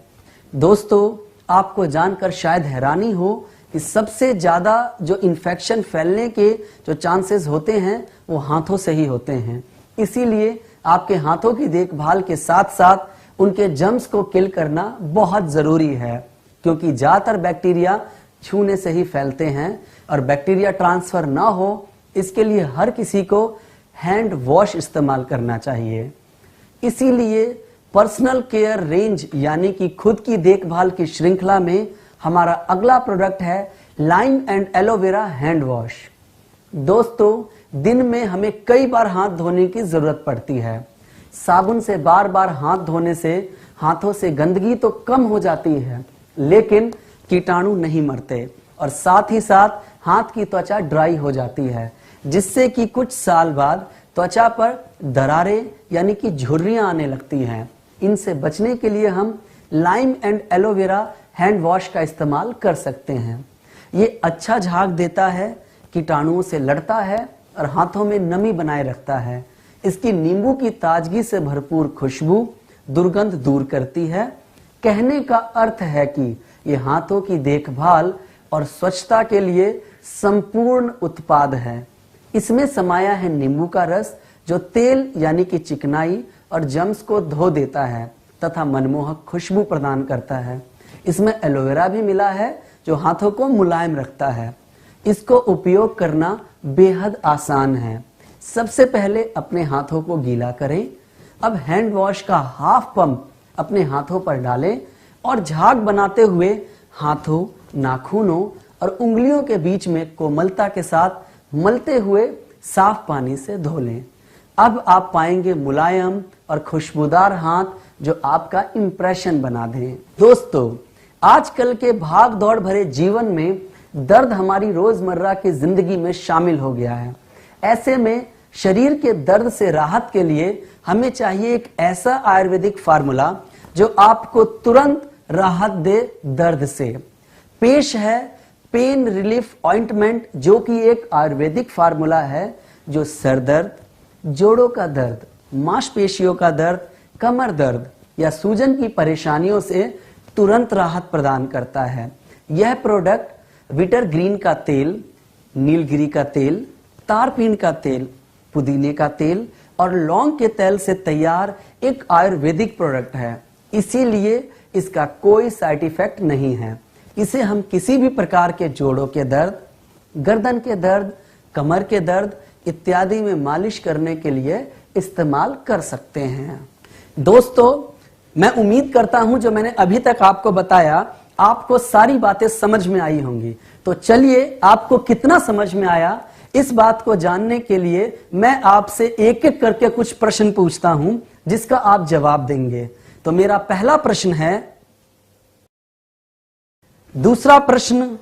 दोस्तों, आपको जानकर शायद हैरानी हो कि सबसे ज्यादा जो इन्फेक्शन फैलने के जो चांसेस होते हैं वो हाथों से ही होते हैं। इसीलिए आपके हाथों की देखभाल के साथ साथ उनके जर्म्स को किल करना बहुत जरूरी है, क्योंकि ज्यादातर बैक्टीरिया छूने से ही फैलते हैं और बैक्टीरिया ट्रांसफर ना हो इसके लिए हर किसी को हैंड वॉश इस्तेमाल करना चाहिए। इसीलिए पर्सनल केयर रेंज यानी कि खुद की देखभाल की श्रृंखला में हमारा अगला प्रोडक्ट है lime and aloe vera hand wash. दोस्तों, दिन में हमें कई बार हाथ धोने की जरूरत पड़ती है। साबुन से बार बार हाथ धोने से हाथों से गंदगी तो कम हो जाती है लेकिन कीटाणु नहीं मरते और साथ ही साथ हाथ की त्वचा ड्राई हो जाती है, जिससे कि कुछ साल बाद त्वचा पर दरारें यानी कि झुर्रियां आने लगती हैं। इनसे बचने के लिए हम lime and aloe vera hand wash का इस्तेमाल कर सकते हैं। ये अच्छा झाग देता है, कीटाणुओं से लड़ता है और हाथों में नमी बनाए रखता है। इसकी नींबू की ताजगी से भरपूर खुशबू दुर्गंध दूर करती है। कहने का अर्थ है कि ये हाथों की देखभाल और स्वच्छता के लिए संपूर्ण उत्पाद है। इसमें समाया है नींबू का रस जो तेल यानी कि चिकनाई और जर्म्स को धो देता है तथा मनमोहक खुशबू प्रदान करता है। इसमें एलोवेरा भी मिला है जो हाथों को मुलायम रखता है। इसको उपयोग करना बेहद आसान है। सबसे पहले अपने हाथों को गीला करें। अब हैंड वॉश का हाफ पंप अपने हाथों पर डालें और झाग बनाते हुए हाथों, नाखूनों और उंगलियों के बीच में कोमलता के साथ मलते हुए साफ पानी से धो लें। अब आप पाएंगे मुलायम और खुशबूदार हाथ जो आपका इंप्रेशन बना दें। दोस्तों, आजकल के भाग दौड़ भरे जीवन में दर्द हमारी रोजमर्रा की जिंदगी में शामिल हो गया है। ऐसे में शरीर के दर्द से राहत के लिए हमें चाहिए एक ऐसा आयुर्वेदिक फार्मूला जो आपको तुरंत राहत दे दर्द से। पेश है पेन रिलीफ ऑइंटमेंट, जो कि एक आयुर्वेदिक फार्मूला है जो सर दर्द, जोड़ों का दर्द, मांसपेशियों का दर्द, कमर दर्द या सूजन की परेशानियों से तुरंत राहत प्रदान करता है। यह प्रोडक्ट विटर ग्रीन का तेल, नीलगिरी का तेल, तारपीन का तेल, पुदीने का तेल और लौंग के तेल से तैयार एक आयुर्वेदिक प्रोडक्ट है, इसीलिए इसका कोई साइड इफेक्ट नहीं है। इसे हम किसी भी प्रकार के जोड़ों के दर्द, गर्दन के दर्द, कमर के दर्द इत्यादि में मालिश करने के लिए इस्तेमाल कर सकते हैं। दोस्तों, मैं उम्मीद करता हूं जो मैंने अभी तक आपको बताया आपको सारी बातें समझ में आई होंगी। तो चलिए, आपको कितना समझ में आया इस बात को जानने के लिए मैं आपसे एक एक करके कुछ प्रश्न पूछता हूं जिसका आप जवाब देंगे। तो मेरा पहला प्रश्न है, दूसरा प्रश्न,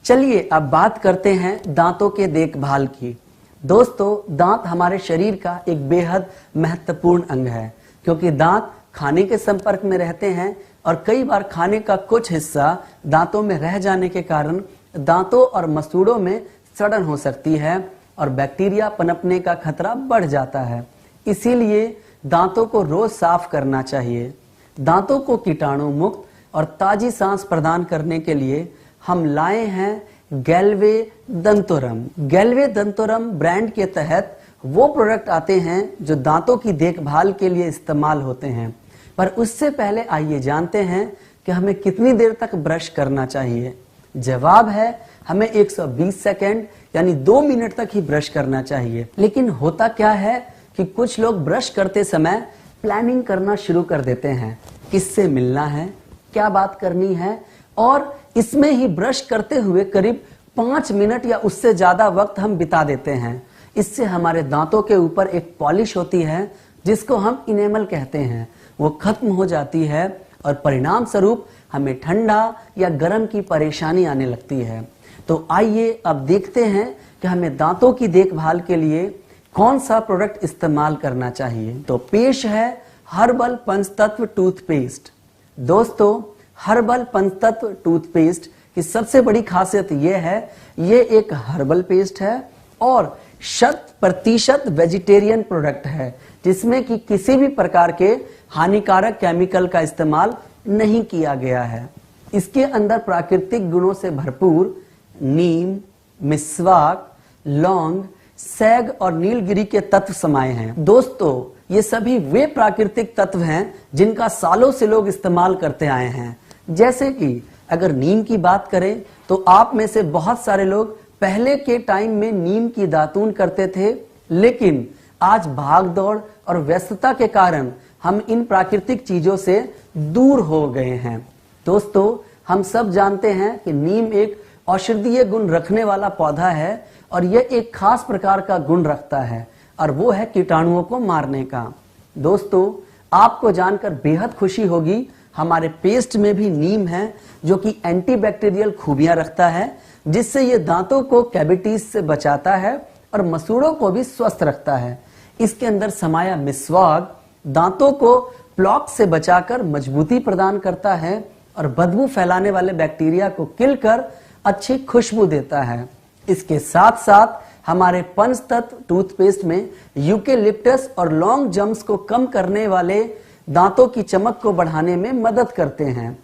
चलिए अब बात करते हैं दांतों के देखभाल की। दोस्तों, दांत हमारे शरीर का एक बेहद महत्वपूर्ण अंग है, क्योंकि दांत खाने के संपर्क में रहते हैं और कई बार खाने का कुछ हिस्सा दांतों में रह जाने के कारण दांतों और मसूड़ों में सड़न हो सकती है और बैक्टीरिया पनपने का खतरा बढ़ जाता है। इसीलिए दांतों को रोज साफ करना चाहिए। दांतों को कीटाणु मुक्त और ताजी सांस प्रदान करने के लिए हम लाए हैं गैल्वे दंतोरम। गैल्वे दंतोरम ब्रांड के तहत वो प्रोडक्ट आते हैं जो दांतों की देखभाल के लिए इस्तेमाल होते हैं। पर उससे पहले आइए जानते हैं कि हमें कितनी देर तक ब्रश करना चाहिए। जवाब है, हमें 120 सेकेंड यानी 2 मिनट तक ही ब्रश करना चाहिए। लेकिन होता क्या है कि कुछ लोग ब्रश करते समय प्लानिंग करना शुरू कर देते हैं, किससे मिलना है, क्या बात करनी है, और इसमें ही ब्रश करते हुए करीब 5 मिनट या उससे ज्यादा वक्त हम बिता देते हैं। इससे हमारे दांतों के ऊपर एक पॉलिश होती है जिसको हम इनेमल कहते हैं, वो खत्म हो जाती है और परिणाम स्वरूप हमें ठंडा या गर्म की परेशानी आने लगती है। तो आइए अब देखते हैं कि हमें दांतों की देखभाल के लिए कौन सा प्रोडक्ट इस्तेमाल करना चाहिए। तो पेश है हर्बल पंचतत्व टूथपेस्ट। दोस्तों, हर्बल पंचतत्व टूथपेस्ट की सबसे बड़ी खासियत यह है, ये एक हर्बल पेस्ट है और 100% वेजिटेरियन प्रोडक्ट है, जिसमें कि किसी भी प्रकार के हानिकारक केमिकल का इस्तेमाल नहीं किया गया है। इसके अंदर प्राकृतिक गुणों से भरपूर नीम, मिस्वाक, लौंग, सैग और नीलगिरी के तत्व समाये हैं। दोस्तों, ये सभी वे प्राकृतिक तत्व हैं जिनका सालों से लोग इस्तेमाल करते आए हैं। जैसे कि अगर नीम की बात करें तो आप में से बहुत सारे लोग पहले के टाइम में नीम की दातून करते थे, लेकिन आज भागदौड़ और व्यस्तता के कारण हम इन प्राकृतिक चीजों से दूर हो गए हैं। दोस्तों, हम सब जानते हैं कि नीम एक औषधीय गुण रखने वाला पौधा है और यह एक खास प्रकार का गुण रखता है और वो है कीटाणुओं को मारने का। दोस्तों, आपको जानकर बेहद खुशी होगी, हमारे पेस्ट में भी नीम है जो कि एंटीबैक्टीरियल खूबियां रखता है, जिससे ये दांतों को कैविटीज से बचाता है और मसूड़ों को भी स्वस्थ रखता है। इसके अंदर समाया मिस्वाक दांतों को प्लॉक से बचाकर मजबूती प्रदान करता है और बदबू फैलाने वाले बैक्टीरिया को किल कर अच्छी खुशबू देता है। इसके साथ साथ हमारे पंचतत्व टूथपेस्ट में यूकेलिप्टस और लॉन्ग जम्स को कम करने वाले दांतों की चमक को बढ़ाने में मदद करते हैं।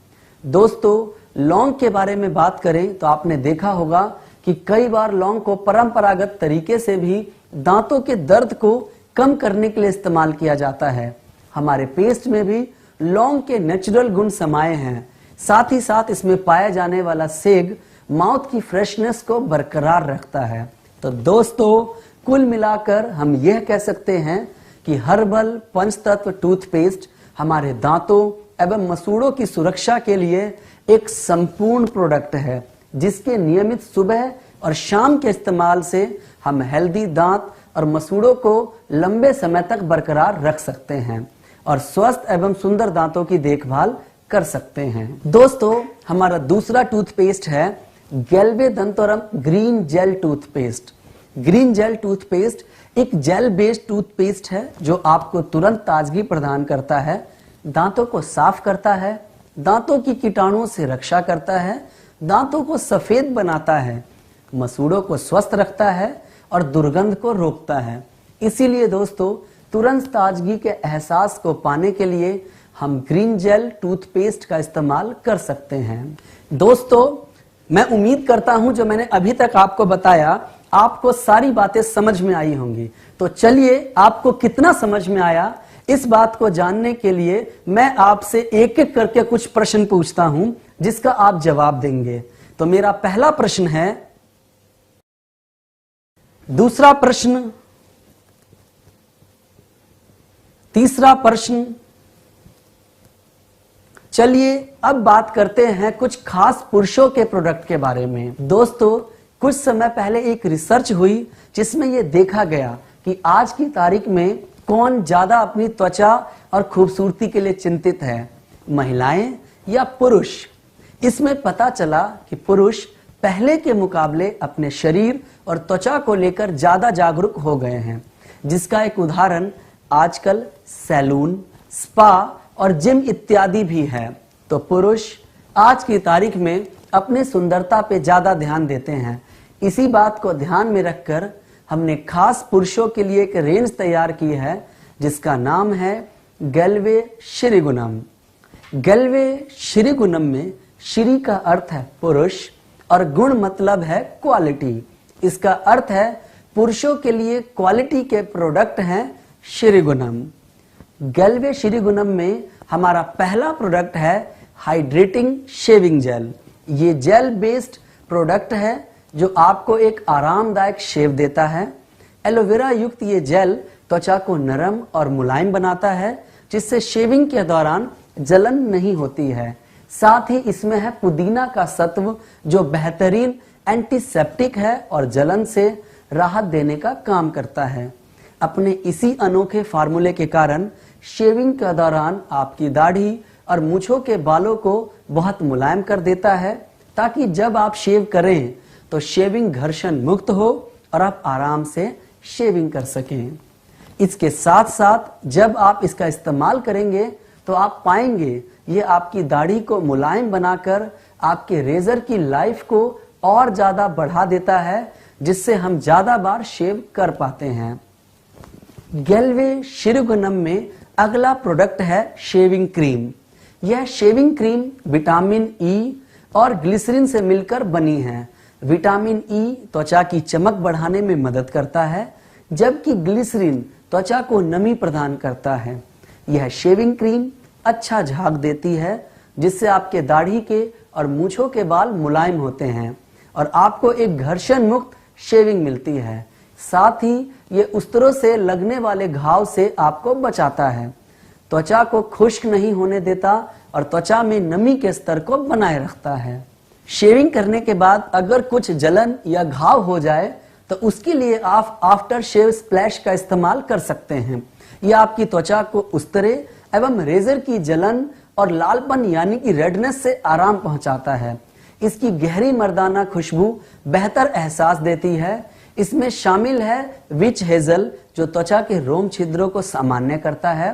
दोस्तों, लौंग के बारे में बात करें तो आपने देखा होगा कि कई बार लौंग को परंपरागत तरीके से भी दांतों के दर्द को कम करने के लिए इस्तेमाल किया जाता है। हमारे पेस्ट में भी लौंग के नेचुरल गुण समाये हैं। साथ ही साथ इसमें पाया जाने वाला सेग माउथ की फ्रेशनेस को बरकरार रखता है। तो दोस्तों, कुल मिलाकर हम यह कह सकते हैं कि हर्बल पंचतत्व टूथपेस्ट हमारे दांतों एवं मसूड़ों की सुरक्षा के लिए एक संपूर्ण प्रोडक्ट है, जिसके नियमित सुबह और शाम के इस्तेमाल से हम हेल्दी दांत और मसूड़ों को लंबे समय तक बरकरार रख सकते हैं और स्वस्थ एवं सुंदर दांतों की देखभाल कर सकते हैं। दोस्तों, हमारा दूसरा टूथपेस्ट है गैल्वे दंतोरम green gel toothpaste. Green gel toothpaste एक जेल बेस्ड टूथपेस्ट है जो आपको तुरंत ताजगी प्रदान करता है, दांतों को साफ करता है, दांतों की कीटाणुओं से रक्षा करता है, दांतों को सफेद बनाता है, मसूड़ों को स्वस्थ रखता है और दुर्गंध को रोकता है। इसीलिए दोस्तों, तुरंत ताजगी के एहसास को पाने के लिए हम ग्रीन जेल टूथपेस्ट का इस्तेमाल कर सकते हैं। दोस्तों, मैं उम्मीद करता हूं जो मैंने अभी तक आपको बताया आपको सारी बातें समझ में आई होंगी। तो चलिए, आपको कितना समझ में आया इस बात को जानने के लिए मैं आपसे एक एक करके कुछ प्रश्न पूछता हूं जिसका आप जवाब देंगे। तो मेरा पहला प्रश्न है, दूसरा प्रश्न, तीसरा प्रश्न। चलिए अब बात करते हैं कुछ खास पुरुषों के प्रोडक्ट के बारे में। दोस्तों, कुछ समय पहले एक रिसर्च हुई जिसमें यह देखा गया कि आज की तारीख में कौन ज्यादा अपनी त्वचा और खूबसूरती के लिए चिंतित है, महिलाएं या पुरुष। इसमें पता चला कि पुरुष पहले के मुकाबले अपने शरीर और त्वचा को लेकर ज्यादा जागरूक हो गए हैं, जिसका एक उदाहरण आजकल सैलून, स्पा और जिम इत्यादि भी है। तो पुरुष आज की तारीख में अपने सुंदरता पे ज्यादा ध्यान देते हैं। इसी बात को ध्यान में रखकर हमने खास पुरुषों के लिए एक रेंज तैयार की है जिसका नाम है गैल्वे श्रीगुणम। गैल्वे श्रीगुणम में श्री का अर्थ है पुरुष और गुण मतलब है क्वालिटी। इसका अर्थ है पुरुषों के लिए क्वालिटी के प्रोडक्ट हैं श्रीगुणम। गैल्वे श्रीगुणम में हमारा पहला प्रोडक्ट है हाइड्रेटिंग शेविंग जेल। ये जेल बेस्ड प्रोडक्ट है जो आपको एक आरामदायक शेव देता है। एलोवेरा युक्त ये जेल त्वचा को नरम और मुलायम बनाता है, जिससे शेविंग के दौरान जलन नहीं होती है। साथ ही इसमें है पुदीना का सत्व जो बेहतरीन एंटीसेप्टिक है और जलन से राहत देने का काम करता है। अपने इसी अनोखे फार्मूले के कारण शेविंग के दौरान आपकी दाढ़ी और मूंछों के बालों को बहुत मुलायम कर देता है, ताकि जब आप शेव करें तो शेविंग घर्षण मुक्त हो और आप आराम से शेविंग कर सकें। इसके साथ साथ जब आप इसका इस्तेमाल करेंगे तो आप पाएंगे ये आपकी दाढ़ी को मुलायम बनाकर आपके रेजर की लाइफ को और ज्यादा बढ़ा देता है, जिससे हम ज्यादा बार शेव कर पाते हैं। गैल्वे श्रीगुणम में अगला प्रोडक्ट है शेविंग क्रीम। यह शेविंग क्रीम विटामिन ई और ग्लिसरीन से मिलकर बनी है। विटामिन ई त्वचा की चमक बढ़ाने में मदद करता है, जबकि ग्लिसरीन त्वचा को नमी प्रदान करता है। यह शेविंग क्रीम अच्छा झाग देती है, जिससे आपके दाढ़ी के और मूंछों के बाल मुलायम होते हैं और आपको एक घर्षण मुक्त शेविंग मिलती है। साथ ही ये उस्तरों से लगने वाले घाव से आपको बचाता है, त्वचा को खुश्क नहीं होने देता और त्वचा में नमी के स्तर को बनाए रखता है। शेविंग करने के बाद अगर कुछ जलन या घाव हो जाए तो उसके लिए आप आफ्टर शेव स्प्लैश का इस्तेमाल कर सकते हैं। यह आपकी त्वचा को उस्तरे एवं रेजर की जलन और लालपन यानी कि रेडनेस से आराम पहुंचाता है। इसकी गहरी मर्दाना खुशबू बेहतर एहसास देती है। इसमें शामिल है विच हेजल जो त्वचा के रोम छिद्रों को सामान्य करता है,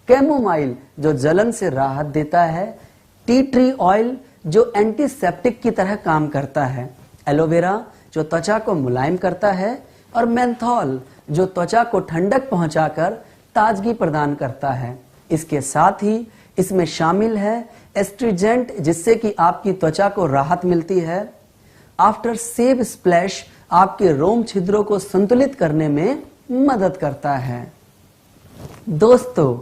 कैमोमाइल जो जलन से राहत देता है, टी ट्री ऑयल जो एंटीसेप्टिक की तरह काम करता है, एलोवेरा जो त्वचा को मुलायम करता है और मेंथॉल जो त्वचा को ठंडक पहुंचाकर ताजगी प्रदान करता है। इसके साथ ही इसमें शामिल है एस्ट्रीजेंट जिससे कि आपकी त्वचा को राहत मिलती है। आफ्टर शेव स्प्लैश आपके रोम छिद्रों को संतुलित करने में मदद करता है। दोस्तों,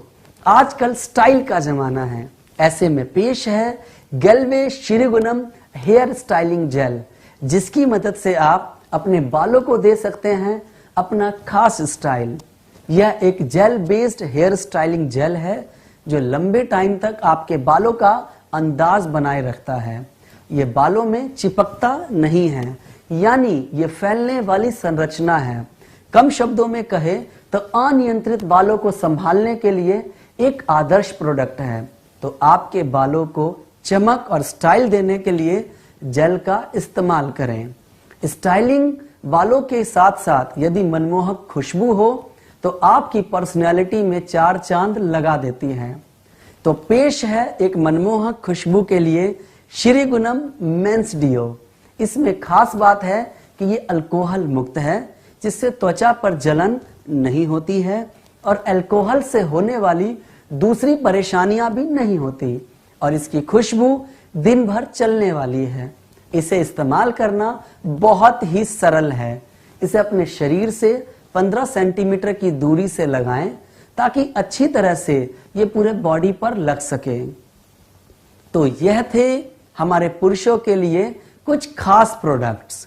आजकल स्टाइल का जमाना है, ऐसे में पेश है गैल्वे श्रीगुणम हेयर स्टाइलिंग जेल, जिसकी मदद से आप अपने बालों को दे सकते हैं अपना खास स्टाइल। यह एक gel based hair styling gel है जो लंबे टाइम तक आपके बालों का अंदाज बनाए रखता है। ये बालों में चिपकता नहीं है, यानी ये फैलने वाली संरचना है। कम शब्दों में कहे तो अनियंत्रित बालों को संभालने के लिए एक आदर्श प्रोडक्ट है। तो आपके बालों को चमक और स्टाइल देने के लिए जेल का इस्तेमाल करें। स्टाइलिंग बालों के साथ साथ यदि मनमोहक खुशबू हो तो आपकी पर्सनैलिटी में 4 चांद लगा देती है। तो पेश है एक मनमोहक खुशबू के लिए श्री गुणम मेंस डियो। इसमें खास बात है कि ये अल्कोहल मुक्त है, जिससे त्वचा पर जलन नहीं होती है और अल्कोहल से होने वाली दूसरी परेशानियां भी नहीं होती, और इसकी खुशबू दिन भर चलने वाली है। इसे इस्तेमाल करना बहुत ही सरल है। इसे अपने शरीर से 15 सेंटीमीटर की दूरी से लगाएं ताकि अच्छी तरह से ये पूरे बॉडी पर लग सके। तो यह थे हमारे पुरुषों के लिए कुछ खास प्रोडक्ट्स।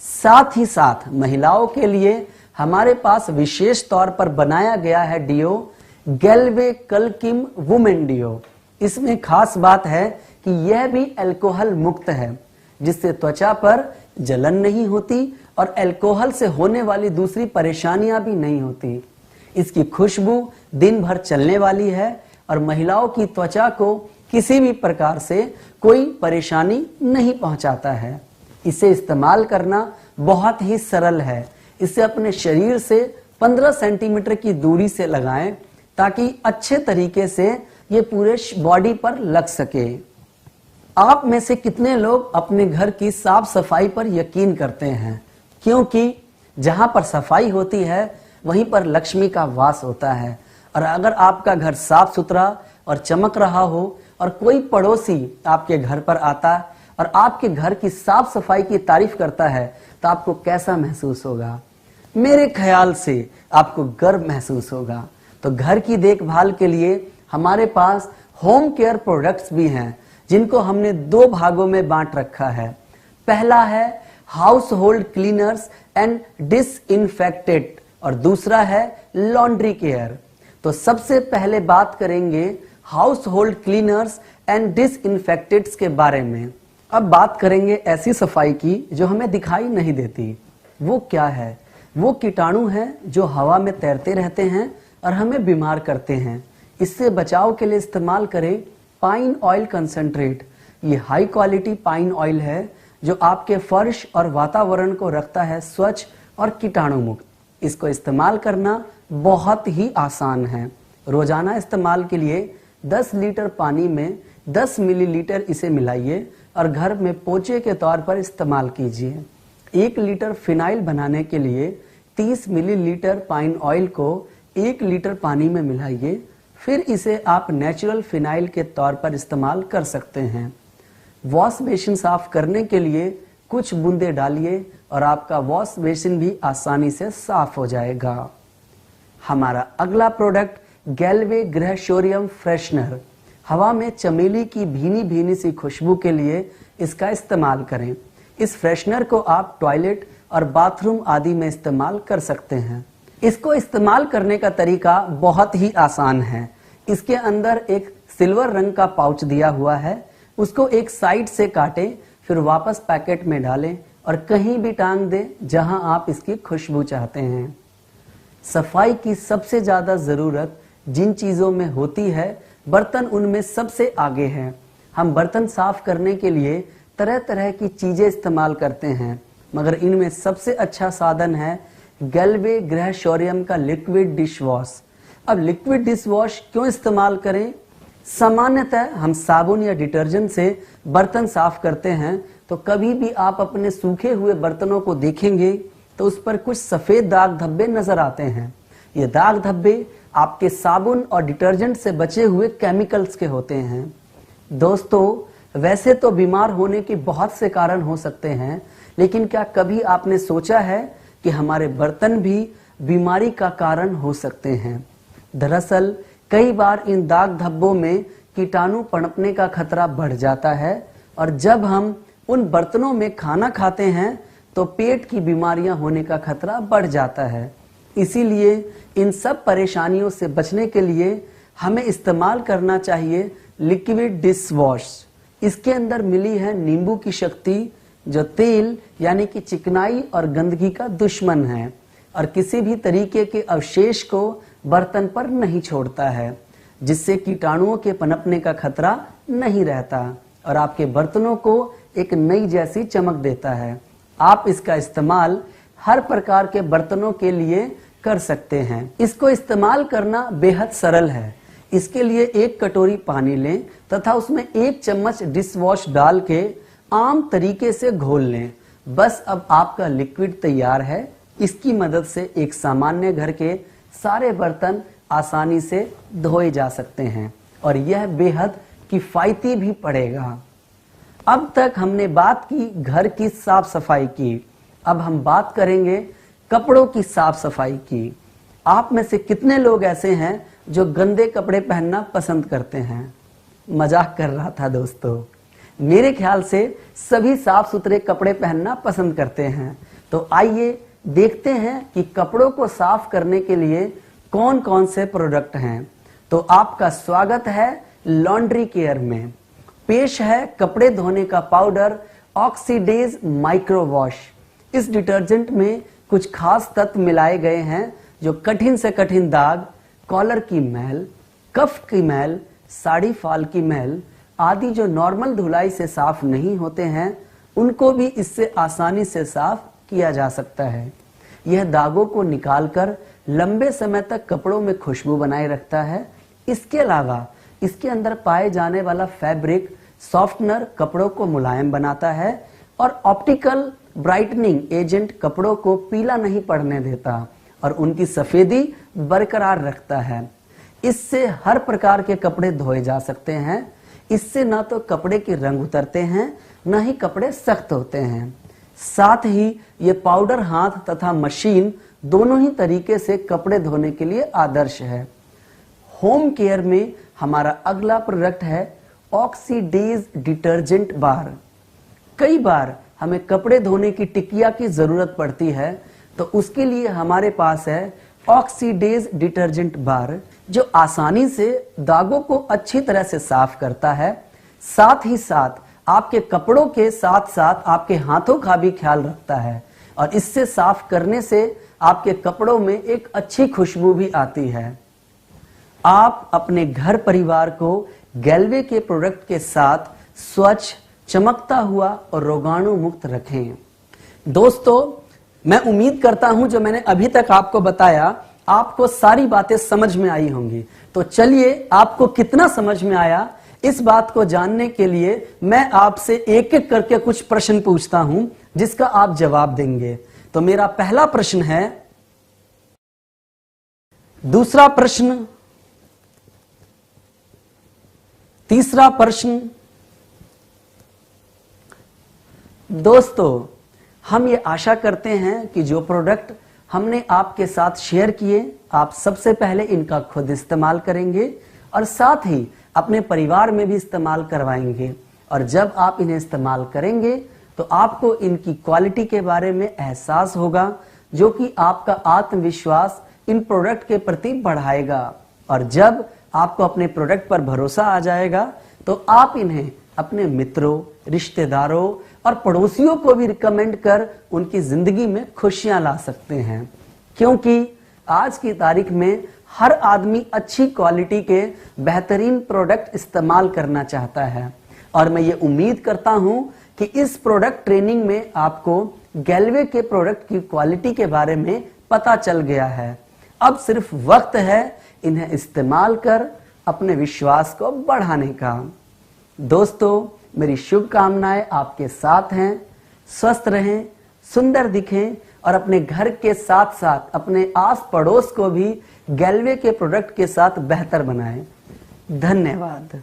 साथ ही साथ महिलाओं के लिए हमारे पास विशेष तौर पर बनाया गया है डियो, गैल्वे कलकिम वुमेन डियो। इसमें खास बात है कि यह भी अल्कोहल मुक्त है, जिससे त्वचा पर जलन नहीं होती और अल्कोहल से होने वाली दूसरी परेशानियां भी नहीं होती। इसकी खुशबू दिन भर चलने वाली है और महिलाओं की त्वचा को किसी भी प्रकार से कोई परेशानी नहीं पहुंचाता है। इसे इस्तेमाल करना बहुत ही सरल है। इसे अपने शरीर से 15 सेंटीमीटर की दूरी से लगाएं ताकि अच्छे तरीके से ये पूरे बॉडी पर लग सके। आप में से कितने लोग अपने घर की साफ सफाई पर यकीन करते हैं? क्योंकि जहां पर सफाई होती है वहीं पर लक्ष्मी का वास होता है। और अगर आपका घर साफ सुथरा और चमक रहा हो और कोई पड़ोसी आपके घर पर आता और आपके घर की साफ सफाई की तारीफ करता है तो आपको कैसा महसूस होगा? मेरे ख्याल से आपको गर्व महसूस होगा। तो घर की देखभाल के लिए हमारे पास होम केयर प्रोडक्ट्स भी हैं, जिनको हमने 2 भागों में बांट रखा है। पहला है house hold cleaners and disinfectant और दूसरा है लॉन्ड्री केयर। तो सबसे पहले बात करेंगे house hold cleaners and disinfectants के बारे में। अब बात करेंगे ऐसी सफाई की जो हमें दिखाई नहीं देती। वो क्या है? वो कीटाणु हैं जो हवा में तैरते रहते हैं और हमें बीमार करते हैं। इससे बचाव के लिए इस्तेमाल करें पाइन ऑयल कंसंट्रेट। ये हाई क्वालिटी पाइन ऑयल है जो आपके फर्श और वातावरण को रखता है स्वच्छ और कीटाणु मुक्त। इसको इस्तेमाल करना बहुत ही आसान है। रोजाना इस्तेमाल के लिए 10 लीटर पानी में 10 मिलीलीटर इसे मिलाइए और घर में पोछे के तौर पर इस्तेमाल कीजिए। 1 लीटर फिनाइल बनाने के लिए 30 मिलीलीटर पाइन ऑयल को 1 लीटर पानी में मिलाइए, फिर इसे आप नेचुरल फिनाइल के तौर पर इस्तेमाल कर सकते हैं। वॉश बेसिन साफ करने के लिए कुछ बूंदे डालिए और आपका वॉश बेसिन भी आसानी से साफ हो जाएगा। हमारा अगला प्रोडक्ट गैल्वे ग्रहशोरियम फ्रेशनर। हवा में चमेली की भीनी भीनी सी खुशबू के लिए इसका इस्तेमाल करें। इस फ्रेशनर को आप टॉयलेट और बाथरूम आदि में इस्तेमाल कर सकते हैं। इसको इस्तेमाल करने का तरीका बहुत ही आसान है। इसके अंदर एक सिल्वर रंग का पाउच दिया हुआ है, उसको एक साइड से काटें, फिर वापस पैकेट में डालें और कहीं भी टांग दें जहां आप इसकी खुशबू चाहते हैं। सफाई की सबसे ज्यादा जरूरत जिन चीजों में होती है, बर्तन उनमें सबसे आगे है। हम बर्तन साफ करने के लिए तरह तरह की चीजें इस्तेमाल करते हैं, मगर इनमें सबसे अच्छा साधन है गैल्वे ग्रहशोरियम का लिक्विड डिश वॉश। अब लिक्विड डिश वॉश क्यों इस्तेमाल करें? सामान्यतः हम साबुन या डिटर्जेंट से बर्तन साफ करते हैं, तो कभी भी आप अपने सूखे हुए बर्तनों को देखेंगे तो उस पर कुछ सफेद दाग धब्बे नजर आते हैं। ये दाग धब्बे आपके साबुन और डिटर्जेंट से बचे हुए केमिकल्स के होते हैं। दोस्तों, वैसे तो बीमार होने के बहुत से कारण हो सकते हैं, लेकिन क्या कभी आपने सोचा है कि हमारे बर्तन भी बीमारी का कारण हो सकते हैं? दरअसल कई बार इन दाग धब्बों में कीटाणु पनपने का खतरा बढ़ जाता है और जब हम उन बर्तनों में खाना खाते हैं तो पेट की बीमारियां होने का खतरा बढ़ जाता है। इसीलिए इन सब परेशानियों से बचने के लिए हमें इस्तेमाल करना चाहिए लिक्विड डिश वॉश। इसके अंदर मिली है नींबू की शक्ति, जो तेल यानी कि चिकनाई और गंदगी का दुश्मन है और किसी भी तरीके के अवशेष को बर्तन पर नहीं छोड़ता है, जिससे कीटाणुओं के पनपने का खतरा नहीं रहता और आपके बर्तनों को एक नई जैसी चमक देता है। आप इसका इस्तेमाल हर प्रकार के बर्तनों के लिए कर सकते हैं। इसको इस्तेमाल करना बेहद सरल है। इसके लिए 1 कटोरी पानी लें तथा उसमें 1 चम्मच डिश वॉश डाल के आम तरीके से घोल लें। बस अब आपका लिक्विड तैयार है। इसकी मदद से एक सामान्य घर के सारे बर्तन आसानी से धोए जा सकते हैं और यह बेहद किफायती भी पड़ेगा। अब तक हमने बात की घर की साफ सफाई की, अब हम बात करेंगे कपड़ों की साफ सफाई की। आप में से कितने लोग ऐसे हैं जो गंदे कपड़े पहनना पसंद करते हैं? मजाक कर रहा था दोस्तों। मेरे ख्याल से सभी साफ सुथरे कपड़े पहनना पसंद करते हैं। तो आइए देखते हैं कि कपड़ों को साफ करने के लिए कौन कौन से प्रोडक्ट हैं। तो आपका स्वागत है लॉन्ड्री केयर में। पेश है कपड़े धोने का पाउडर ऑक्सीडेज माइक्रो वॉश। इस डिटर्जेंट में कुछ खास तत्व मिलाए गए हैं जो कठिन से कठिन दाग, कॉलर की मैल, कफ की मैल, साड़ी फाल की मैल आदि जो नॉर्मल धुलाई से साफ नहीं होते हैं, उनको भी इससे आसानी से साफ किया जा सकता है। यह दागों को निकालकर लंबे समय तक कपड़ों में खुशबू बनाए रखता है। इसके अलावा इसके अंदर पाए जाने वाला फैब्रिक सॉफ्टनर कपड़ों को मुलायम बनाता है और ऑप्टिकल ब्राइटनिंग एजेंट कपड़ों को पीला नहीं पड़ने देता और उनकी सफेदी बरकरार रखता है। इससे हर प्रकार के कपड़े धोए जा सकते हैं। इससे ना तो कपड़े के रंग उतरते हैं, न ही कपड़े सख्त होते हैं। साथ ही ये पाउडर हाथ तथा मशीन दोनों ही तरीके से कपड़े धोने के लिए आदर्श है। होम केयर में हमारा अगला प्रोडक्ट है ऑक्सीडेज डिटर्जेंट बार। कई बार हमें कपड़े धोने की टिकिया की जरूरत पड़ती है, तो उसके लिए हमारे पास है ऑक्सीडेज डिटर्जेंट बार, जो आसानी से दागों को अच्छी तरह से साफ करता है। साथ ही साथ आपके कपड़ों के साथ साथ आपके हाथों का भी ख्याल रखता है और इससे साफ करने से आपके कपड़ों में एक अच्छी खुशबू भी आती है। आप अपने घर परिवार को गैल्वे के प्रोडक्ट के साथ स्वच्छ, चमकता हुआ और रोगाणु मुक्त रखें। दोस्तों, मैं उम्मीद करता हूं जो मैंने अभी तक आपको बताया, आपको सारी बातें समझ में आई होंगी। तो चलिए, आपको कितना समझ में आया इस बात को जानने के लिए मैं आपसे एक एक करके कुछ प्रश्न पूछता हूं, जिसका आप जवाब देंगे। तो मेरा पहला प्रश्न है, दूसरा प्रश्न, तीसरा प्रश्न। दोस्तों, हम ये आशा करते हैं कि जो प्रोडक्ट हमने आपके साथ शेयर किए, आप सबसे पहले इनका खुद इस्तेमाल करेंगे और साथ ही अपने परिवार में भी इस्तेमाल करवाएंगे। और जब आप इन्हें इस्तेमाल करेंगे तो आपको इनकी क्वालिटी के बारे में एहसास होगा, जो कि आपका आत्मविश्वास इन प्रोडक्ट के प्रति बढ़ाएगा। और जब आपको अपने प्रोडक्ट पर भरोसा आ जाएगा तो आप इन्हें अपने मित्रों, रिश्तेदारों और पड़ोसियों को भी रिकमेंड कर उनकी जिंदगी में खुशियां ला सकते हैं। क्योंकि आज की तारीख में हर आदमी अच्छी क्वालिटी के बेहतरीन प्रोडक्ट इस्तेमाल करना चाहता है। और मैं ये उम्मीद करता हूं कि इस प्रोडक्ट ट्रेनिंग में आपको गैल्वे के प्रोडक्ट की क्वालिटी के बारे में पता चल गया है। अब सिर्फ वक्त है इन्हें इस्तेमाल कर अपने विश्वास को बढ़ाने का। दोस्तों, मेरी शुभकामनाएं आपके साथ हैं। स्वस्थ रहें, सुंदर दिखें और अपने घर के साथ साथ अपने आस पड़ोस को भी गैल्वे के प्रोडक्ट के साथ बेहतर बनाएं। धन्यवाद।